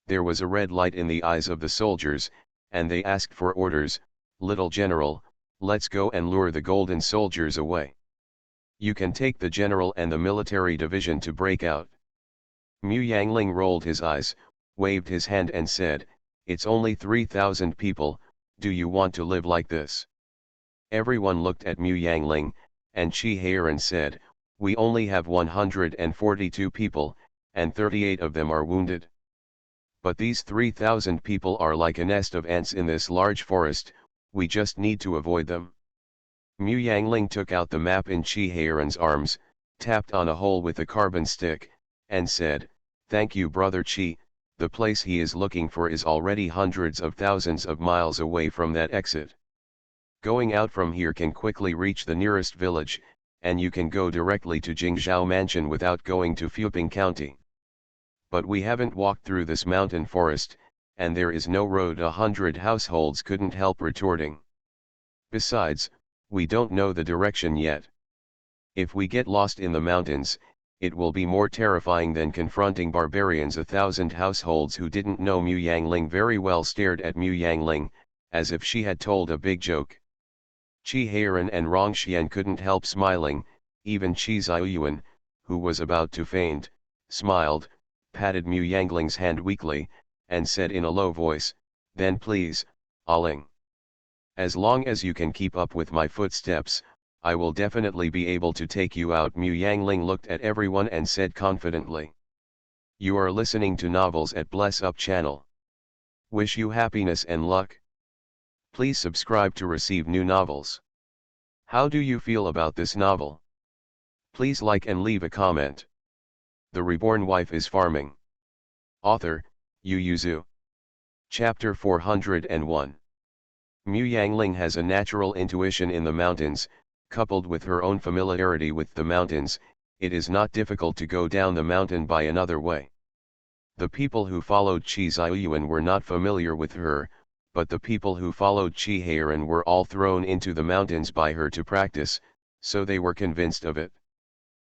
There was a red light in the eyes of the soldiers, and they asked for orders. Little general, let's go and lure the Golden Soldiers away. You can take the general and the military division to break out. Mu Yangling rolled his eyes, waved his hand and said, it's only 3,000 people, do you want to live like this? Everyone looked at Mu Yangling, and Qi Heiran said, we only have 142 people, and 38 of them are wounded. But these 3,000 people are like a nest of ants in this large forest, we just need to avoid them. Mu Yangling took out the map in Qi Heiran's arms, tapped on a hole with a carbon stick, and said, thank you brother Qi, the place he is looking for is already hundreds of thousands of miles away from that exit. Going out from here can quickly reach the nearest village, and you can go directly to Jingzhou Mansion without going to Fuping County. But we haven't walked through this mountain forest, and there is no road. 100 households couldn't help retorting. Besides, we don't know the direction yet. If we get lost in the mountains, it will be more terrifying than confronting barbarians. 1,000 households who didn't know Mu Yangling very well stared at Mu Yangling, as if she had told a big joke. Qi Heiran and Rongxian couldn't help smiling. Even Qi Ziyuan, who was about to faint, smiled, patted Mu Yangling's hand weakly, and said in a low voice, then please, Aling. As long as you can keep up with my footsteps, I will definitely be able to take you out. Mu Yangling looked at everyone and said confidently. You are listening to Novels at Bless Up channel. Wish you happiness and luck. Please subscribe to receive new novels. How do you feel about this novel? Please like and leave a comment. The Reborn Wife is Farming. Author, Yu Yuzu. Chapter 401. Mu Yangling has a natural intuition in the mountains, coupled with her own familiarity with the mountains. It is not difficult to go down the mountain by another way. The people who followed Qi Ziyuan were not familiar with her, but the people who followed Chi Heiran were all thrown into the mountains by her to practice, so they were convinced of it.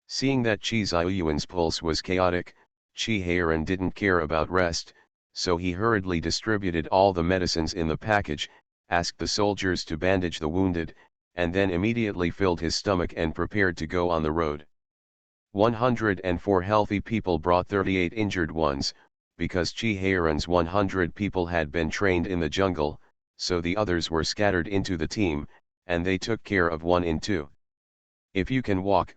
Seeing that Chi Ziyuan's pulse was chaotic, Chi Heiran didn't care about rest, so he hurriedly distributed all the medicines in the package, asked the soldiers to bandage the wounded, and then immediately filled his stomach and prepared to go on the road. 104 healthy people brought 38 injured ones, because Chi Heiran's 100 people had been trained in the jungle, so the others were scattered into the team, and they took care of 1 in 2. If you can walk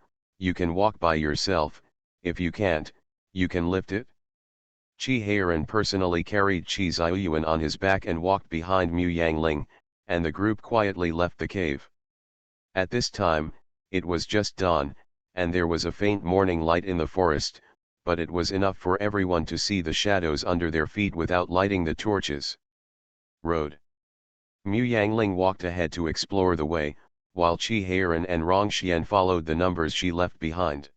by yourself, if you can't, you can lift it. Chi Heiran personally carried Chi Ziyuan on his back and walked behind Mu Yangling, and the group quietly left the cave. At this time, it was just dawn, and there was a faint morning light in the forest, but it was enough for everyone to see the shadows under their feet without lighting the torches. Road. Mu Yangling walked ahead to explore the way, while Chi Heiran and Rongxian followed the numbers she left behind.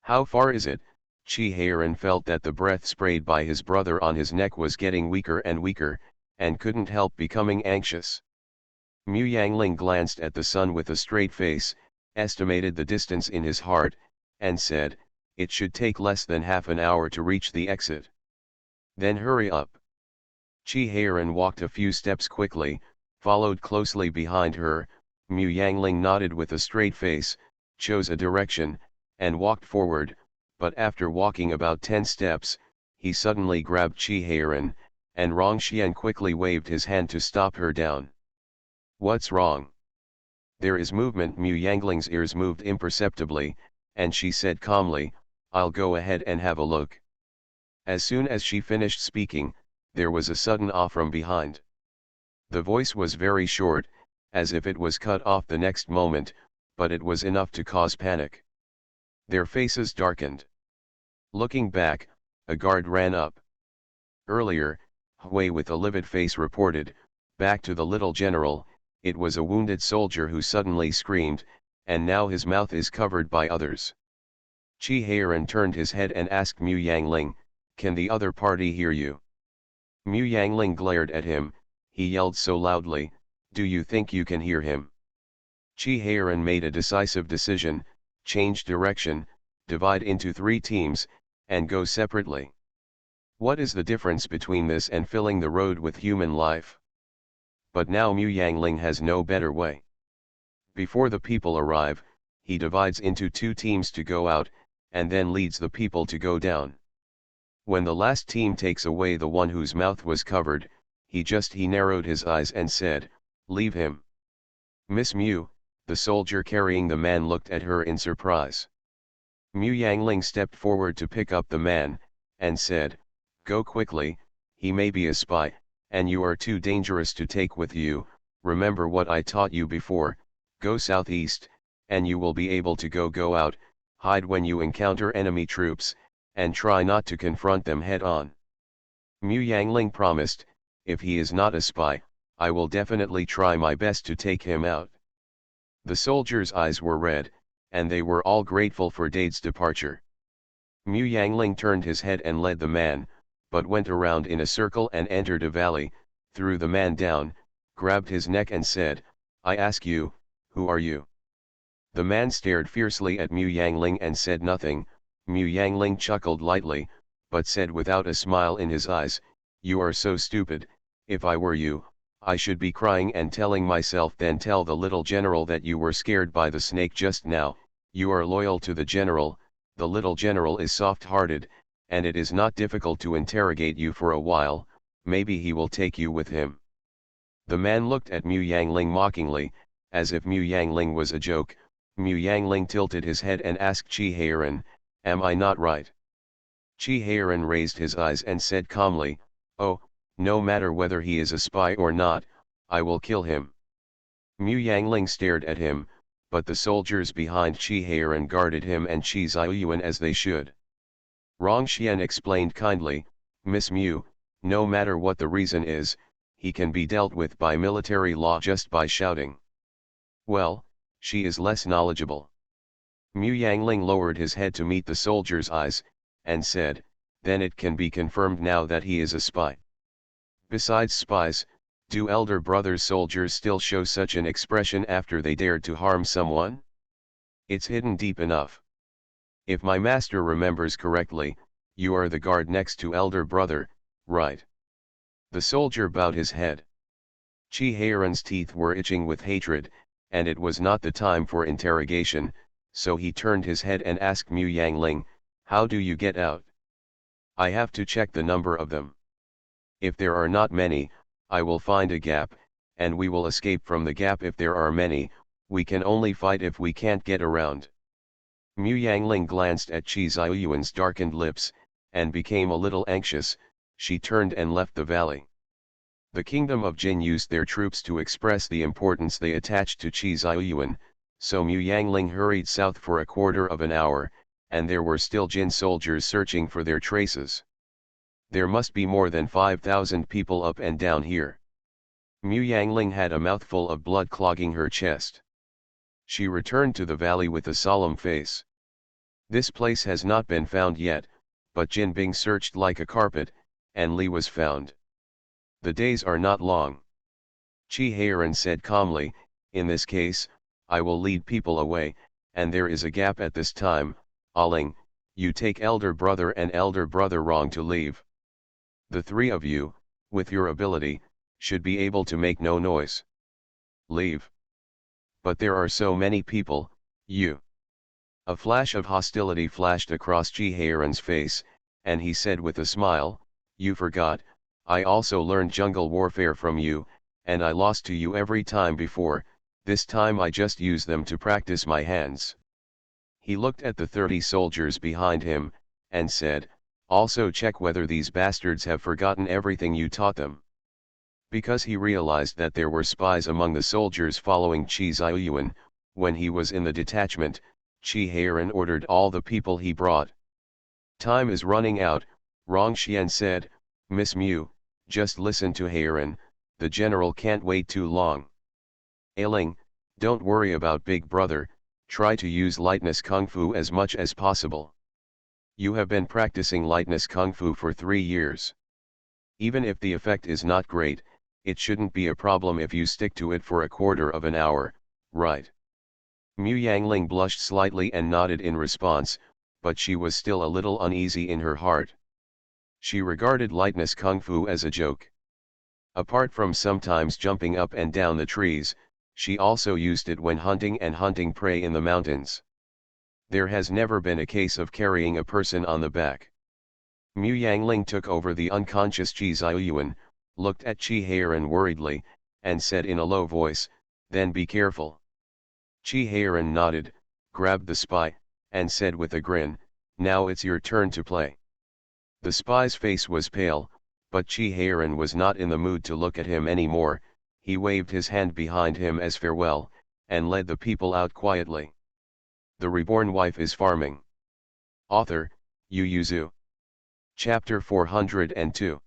How far is it? Chi Heiran felt that the breath sprayed by his brother on his neck was getting weaker and weaker, and couldn't help becoming anxious. Mu Yangling glanced at the sun with a straight face, estimated the distance in his heart, and said, "It should take less than half an hour to reach the exit." "Then hurry up." Chi Heiran walked a few steps quickly, followed closely behind her. Mu Yangling nodded with a straight face, chose a direction, and walked forward, but after walking about 10 steps, he suddenly grabbed Chi Heiran, and Rongxian quickly waved his hand to stop her down. "What's wrong?" "There is movement." Mu Yangling's ears moved imperceptibly, and she said calmly, "I'll go ahead and have a look." As soon as she finished speaking, there was a sudden "ah" from behind. The voice was very short, as if it was cut off the next moment, but it was enough to cause panic. Their faces darkened. Looking back, a guard ran up. Earlier, Hui with a livid face reported, "Back to the little general." It was a wounded soldier who suddenly screamed, and now his mouth is covered by others. Chi Heiran turned his head and asked Mu Yangling, "Can the other party hear you?" Mu Yangling glared at him. He yelled so loudly, "Do you think you can hear him?" Chi Heiran made a decisive decision, change direction, divide into 3 teams, and go separately. What is the difference between this and filling the road with human life? But now Mu Yangling has no better way. Before the people arrive, he divides into 2 teams to go out, and then leads the people to go down. When the last team takes away the one whose mouth was covered, he narrowed his eyes and said, "Leave him." "Miss Mu," the soldier carrying the man looked at her in surprise. Mu Yangling stepped forward to pick up the man, and said, "Go quickly, he may be a spy, and you are too dangerous to take with you. Remember what I taught you before, go southeast, and you will be able to go out, hide when you encounter enemy troops, and try not to confront them head on." Mu Yangling promised, "If he is not a spy, I will definitely try my best to take him out." The soldiers' eyes were red, and they were all grateful for Dade's departure. Mu Yangling turned his head and led the man, but went around in a circle and entered a valley, threw the man down, grabbed his neck and said, "I ask you, who are you?" The man stared fiercely at Mu Yangling and said nothing. Mu Yangling chuckled lightly, but said without a smile in his eyes, "You are so stupid. If I were you, I should be crying and telling myself, then tell the little general that you were scared by the snake just now. You are loyal to the general, the little general is soft-hearted, and it is not difficult to interrogate you for a while, maybe he will take you with him." The man looked at Mu Yangling mockingly, as if Mu Yangling was a joke. Mu Yangling tilted his head and asked Chi Heiran, "Am I not right?" Chi Heiran raised his eyes and said calmly, "Oh, no matter whether he is a spy or not, I will kill him." Mu Yangling stared at him, but the soldiers behind Chi Heiran guarded him and Chi Ziyuan as they should. Rongxian explained kindly, "Miss Mu, no matter what the reason is, he can be dealt with by military law just by shouting." "Well, she is less knowledgeable." Mu Yangling lowered his head to meet the soldier's eyes, and said, "Then it can be confirmed now that he is a spy." Besides spies, Do elder brother's soldiers still show such an expression after they dared to harm someone? It's hidden deep enough. If my master remembers correctly, you are the guard next to elder brother, right? The soldier bowed his head. Chi Heiran's teeth were itching with hatred, and it was not the time for interrogation, so he turned his head and asked Mu Yangling, "How do you get out?" "I have to check the number of them. If there are not many, I will find a gap, and we will escape from the gap. If there are many, we can only fight if we can't get around." Mu Yangling glanced at Chi Ziyuan's darkened lips, and became a little anxious. She turned and left the valley. The kingdom of Jin used their troops to express the importance they attached to Chi Ziyuan, so Mu Yangling hurried south for a quarter of an hour, and there were still Jin soldiers searching for their traces. There must be more than 5,000 people up and down here. Mu Yangling had a mouthful of blood clogging her chest. She returned to the valley with a solemn face. This place has not been found yet, but Jin Bing searched like a carpet, and Li was found. The days are not long. Chi Heiran said calmly, "In this case, I will lead people away, and there is a gap at this time. Aling, you take elder brother and elder brother Rong to leave. The three of you, with your ability, should be able to make no noise. Leave. But there are so many people, you." A flash of hostility flashed across Chi Heiran's face, and he said with a smile, "You forgot, I also learned jungle warfare from you, and I lost to you every time before. This time I just use them to practice my hands." He looked at the 30 soldiers behind him, and said, "Also check whether these bastards have forgotten everything you taught them." Because he realized that there were spies among the soldiers following Chi Ziyuan, when he was in the detachment, Chi Heiran ordered all the people he brought. "Time is running out," Rong Xian said. "Miss Mu, just listen to Heiran, the general can't wait too long. Ailing, don't worry about big brother, try to use lightness kung fu as much as possible. You have been practicing lightness kung fu for 3 years. Even if the effect is not great, it shouldn't be a problem if you stick to it for a quarter of an hour, right?" Mu Yangling blushed slightly and nodded in response, but she was still a little uneasy in her heart. She regarded lightness kung fu as a joke. Apart from sometimes jumping up and down the trees, she also used it when hunting and hunting prey in the mountains. There has never been a case of carrying a person on the back. Mu Yangling took over the unconscious Chi Ziyuan, looked at Chi Heiran worriedly, and said in a low voice, "Then be careful." Chi Heiran nodded, grabbed the spy, and said with a grin, "Now it's your turn to play." The spy's face was pale, but Chi Heiran was not in the mood to look at him anymore. He waved his hand behind him as farewell, and led the people out quietly. The Reborn Wife is Farming. Author, Yu Yuzu. Chapter 402.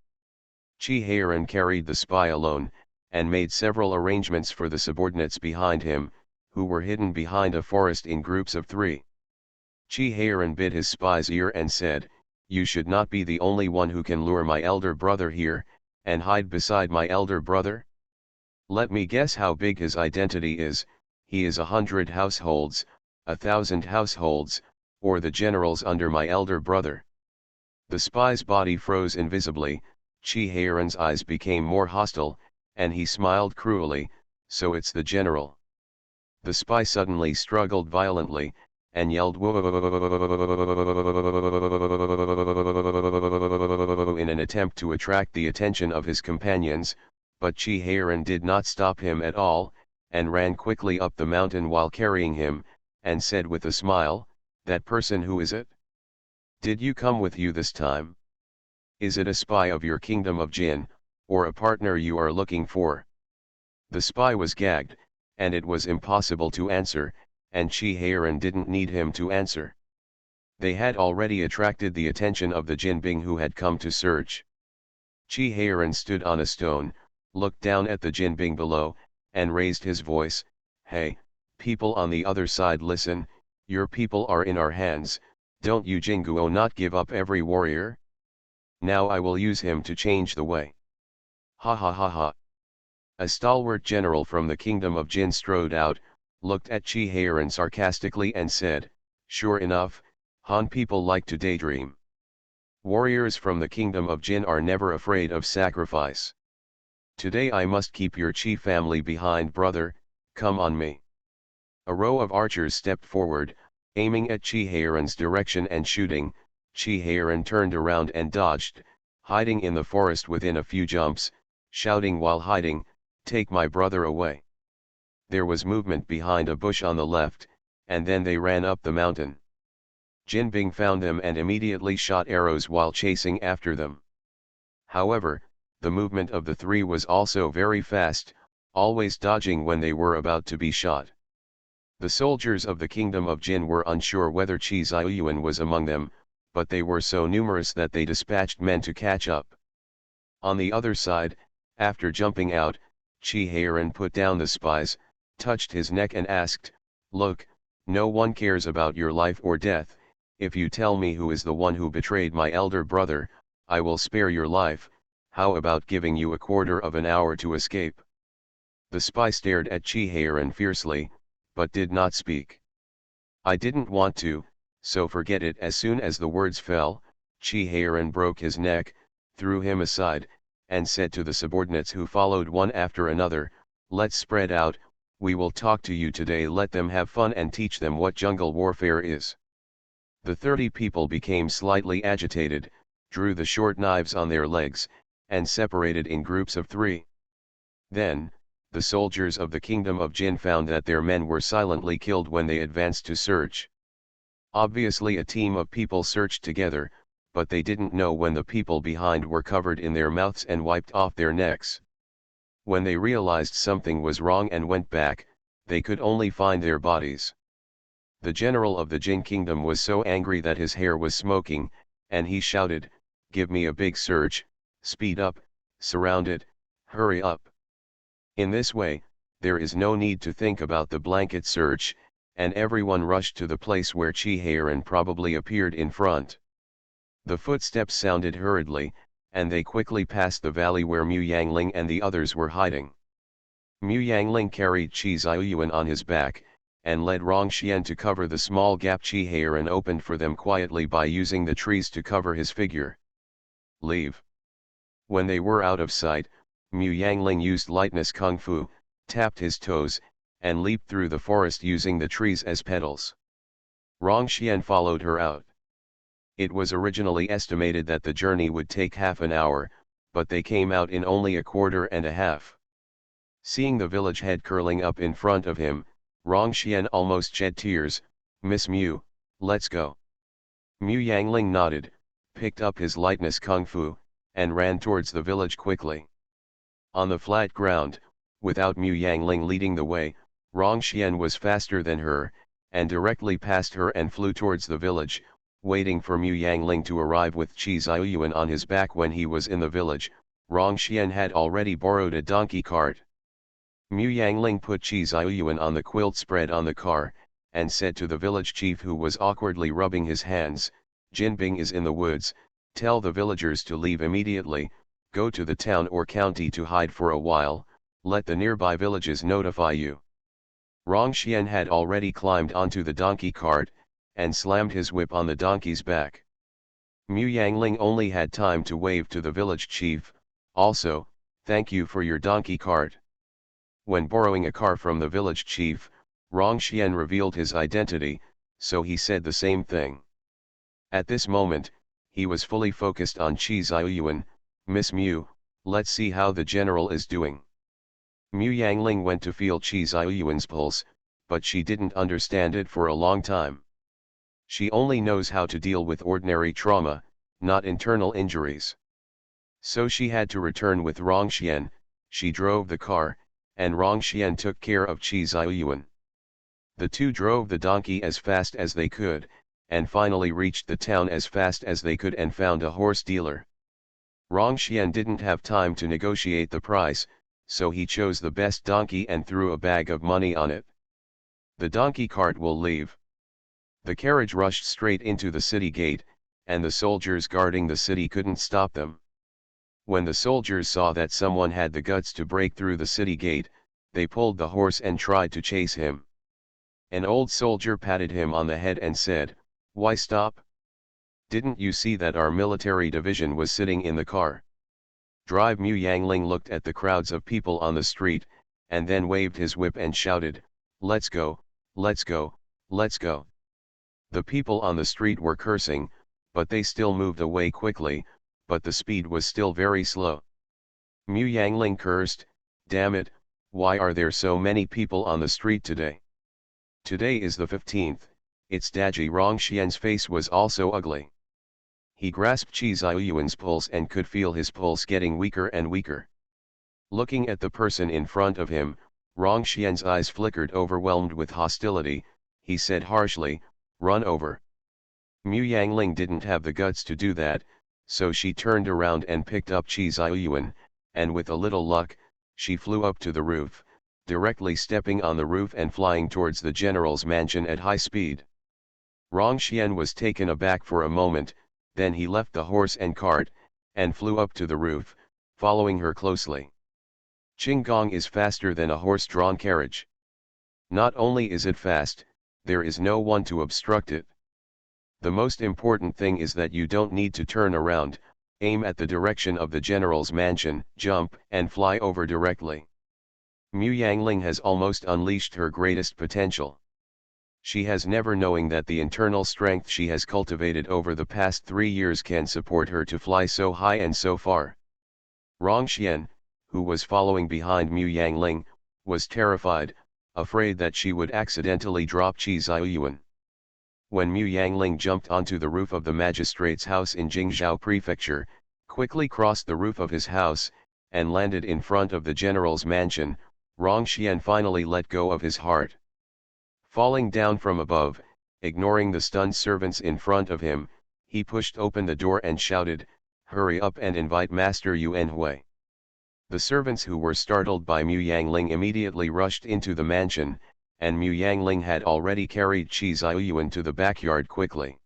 Chi Heiran carried the spy alone, and made several arrangements for the subordinates behind him, who were hidden behind a forest in groups of 3. Chi Heiran bit his spy's ear and said, "You should not be the only one who can lure my elder brother here, and hide beside my elder brother. Let me guess how big his identity is. He is 100 households, 1,000 households, or the generals under my elder brother." The spy's body froze invisibly, Chi Heiran's eyes became more hostile, and he smiled cruelly, "So it's the general." The spy suddenly struggled violently, and yelled "Whoa" in an attempt to attract the attention of his companions, but Chi Heiran did not stop him at all, and ran quickly up the mountain while carrying him, and said with a smile, "That person, who is it? Did you come with you this time? Is it a spy of your kingdom of Jin, or a partner you are looking for?" The spy was gagged, and it was impossible to answer, and Chi Heiran didn't need him to answer. They had already attracted the attention of the Jin Bing who had come to search. Chi Heiran stood on a stone, looked down at the Jin Bing below, and raised his voice, "Hey, people on the other side, listen, your people are in our hands. Don't you Jinguo not give up every warrior? Now I will use him to change the way. Ha ha ha ha." A stalwart general from the kingdom of Jin strode out, looked at Chi Heiran sarcastically and said, "Sure enough, Han people like to daydream. Warriors from the kingdom of Jin are never afraid of sacrifice. Today I must keep your Chi family behind, brother, come on me." A row of archers stepped forward, aiming at Chi Heiran's direction and shooting. Chi Heiran turned around and dodged, hiding in the forest within a few jumps, shouting while hiding, "Take my brother away." There was movement behind a bush on the left, and then they ran up the mountain. Jin Bing found them and immediately shot arrows while chasing after them. However, the movement of the three was also very fast, always dodging when they were about to be shot. The soldiers of the kingdom of Jin were unsure whether Chi Ziyuan was among them, but they were so numerous that they dispatched men to catch up. On the other side, after jumping out, Chi Heiran put down the spies, touched his neck and asked, "Look, no one cares about your life or death. If you tell me who is the one who betrayed my elder brother, I will spare your life. How about giving you a quarter of an hour to escape?" The spy stared at Chi Heiran fiercely, but did not speak. "I didn't want to, so forget it." As soon as the words fell, Chi Heiran broke his neck, threw him aside, and said to the subordinates who followed one after another, "Let's spread out, we will talk to you today. Let them have fun and teach them what jungle warfare is." The 30 people became slightly agitated, drew the short knives on their legs, and separated in groups of 3. Then, the soldiers of the kingdom of Jin found that their men were silently killed when they advanced to search. Obviously a team of people searched together, but they didn't know when the people behind were covered in their mouths and wiped off their necks. When they realized something was wrong and went back, they could only find their bodies. The general of the Jin kingdom was so angry that his hair was smoking, and he shouted, "Give me a big search, speed up, surround it, hurry up." In this way, there is no need to think about the blanket search, and everyone rushed to the place where Chi Heiran probably appeared in front. The footsteps sounded hurriedly, and they quickly passed the valley where Mu Yangling and the others were hiding. Mu Yangling carried Chi Ziyuan on his back, and led Rongxian to cover the small gap Chi Heiran opened for them quietly by using the trees to cover his figure. "Leave." When they were out of sight, Mu Yangling used lightness kung fu, tapped his toes, and leaped through the forest using the trees as pedals. Rongxian followed her out. It was originally estimated that the journey would take half an hour, but they came out in only a quarter and a half. Seeing the village head curling up in front of him, Rongxian almost shed tears. "Miss Mu, let's go." Mu Yangling nodded, picked up his lightness kung fu, and ran towards the village quickly. On the flat ground, without Mu Yangling leading the way, Rongxian was faster than her, and directly passed her and flew towards the village, waiting for Mu Yangling to arrive with Chi Ziyuan on his back. When he was in the village, Rongxian had already borrowed a donkey cart. Mu Yangling put Chi Ziyuan on the quilt spread on the car, and said to the village chief who was awkwardly rubbing his hands, "Jin Bing is in the woods, tell the villagers to leave immediately, go to the town or county to hide for a while, let the nearby villages notify you." Rongxian had already climbed onto the donkey cart, and slammed his whip on the donkey's back. Mu Yangling only had time to wave to the village chief, also, "Thank you for your donkey cart." When borrowing a car from the village chief, Rongxian revealed his identity, so he said the same thing. At this moment, he was fully focused on Chi Ziyuan. "Miss Mu, let's see how the general is doing." Mu Yangling went to feel Chi Ziyuan's pulse, but she didn't understand it for a long time. She only knows how to deal with ordinary trauma, not internal injuries. So she had to return with Rongxian. She drove the car, and Rongxian took care of Chi Ziyuan. The two drove the donkey as fast as they could, and finally reached the town as fast as they could and found a horse dealer. Rongxian didn't have time to negotiate the price, so he chose the best donkey and threw a bag of money on it. "The donkey cart will leave." The carriage rushed straight into the city gate, and the soldiers guarding the city couldn't stop them. When the soldiers saw that someone had the guts to break through the city gate, they pulled the horse and tried to chase him. An old soldier patted him on the head and said, "Why stop? Didn't you see that our military division was sitting in the car?" Drive Mu Yangling looked at the crowds of people on the street, and then waved his whip and shouted, "Let's go, let's go, let's go." The people on the street were cursing, but they still moved away quickly, but the speed was still very slow. Mu Yangling cursed, "Damn it, why are there so many people on the street today? Today is the 15th, it's Daji." Rongxian's face was also ugly. He grasped Qi Ziyuan's pulse and could feel his pulse getting weaker and weaker. Looking at the person in front of him, Rongxian's eyes flickered, overwhelmed with hostility. He said harshly, "Run over." Mu Yangling didn't have the guts to do that, so she turned around and picked up Qi Ziyuan, and with a little luck, she flew up to the roof, directly stepping on the roof and flying towards the general's mansion at high speed. Rongxian was taken aback for a moment, then he left the horse and cart, and flew up to the roof, following her closely. Qinggong is faster than a horse-drawn carriage. Not only is it fast, there is no one to obstruct it. The most important thing is that you don't need to turn around, aim at the direction of the general's mansion, jump, and fly over directly. Mu Yangling has almost unleashed her greatest potential. She has never known that the internal strength she has cultivated over the past 3 years can support her to fly so high and so far. Rongxian, who was following behind Mu Yangling, was terrified, afraid that she would accidentally drop Qi Ziyuan. When Mu Yangling jumped onto the roof of the magistrate's house in Jingzhou Prefecture, quickly crossed the roof of his house, and landed in front of the general's mansion, Rongxian finally let go of his heart. Falling down from above, ignoring the stunned servants in front of him, he pushed open the door and shouted, "Hurry up and invite Master Yuan Hui." The servants, who were startled by Mu Yangling, immediately rushed into the mansion, and Mu Yangling had already carried Qi Ziyuan to the backyard quickly.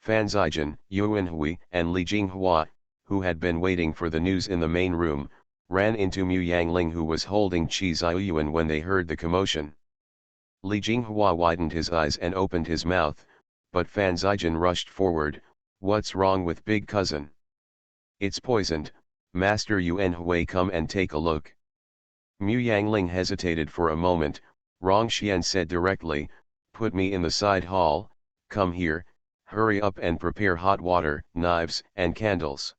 Fan Zijin, Yuan Hui, and Li Jinghua, who had been waiting for the news in the main room, ran into Mu Yangling, who was holding Qi Ziyuan, when they heard the commotion. Li Jinghua widened his eyes and opened his mouth, but Fan Zijin rushed forward. "What's wrong with big cousin?" "It's poisoned, Master Yuan Hui, come and take a look." Mu Yangling hesitated for a moment. Rongxian said directly, "Put me in the side hall, come here, hurry up and prepare hot water, knives, and candles."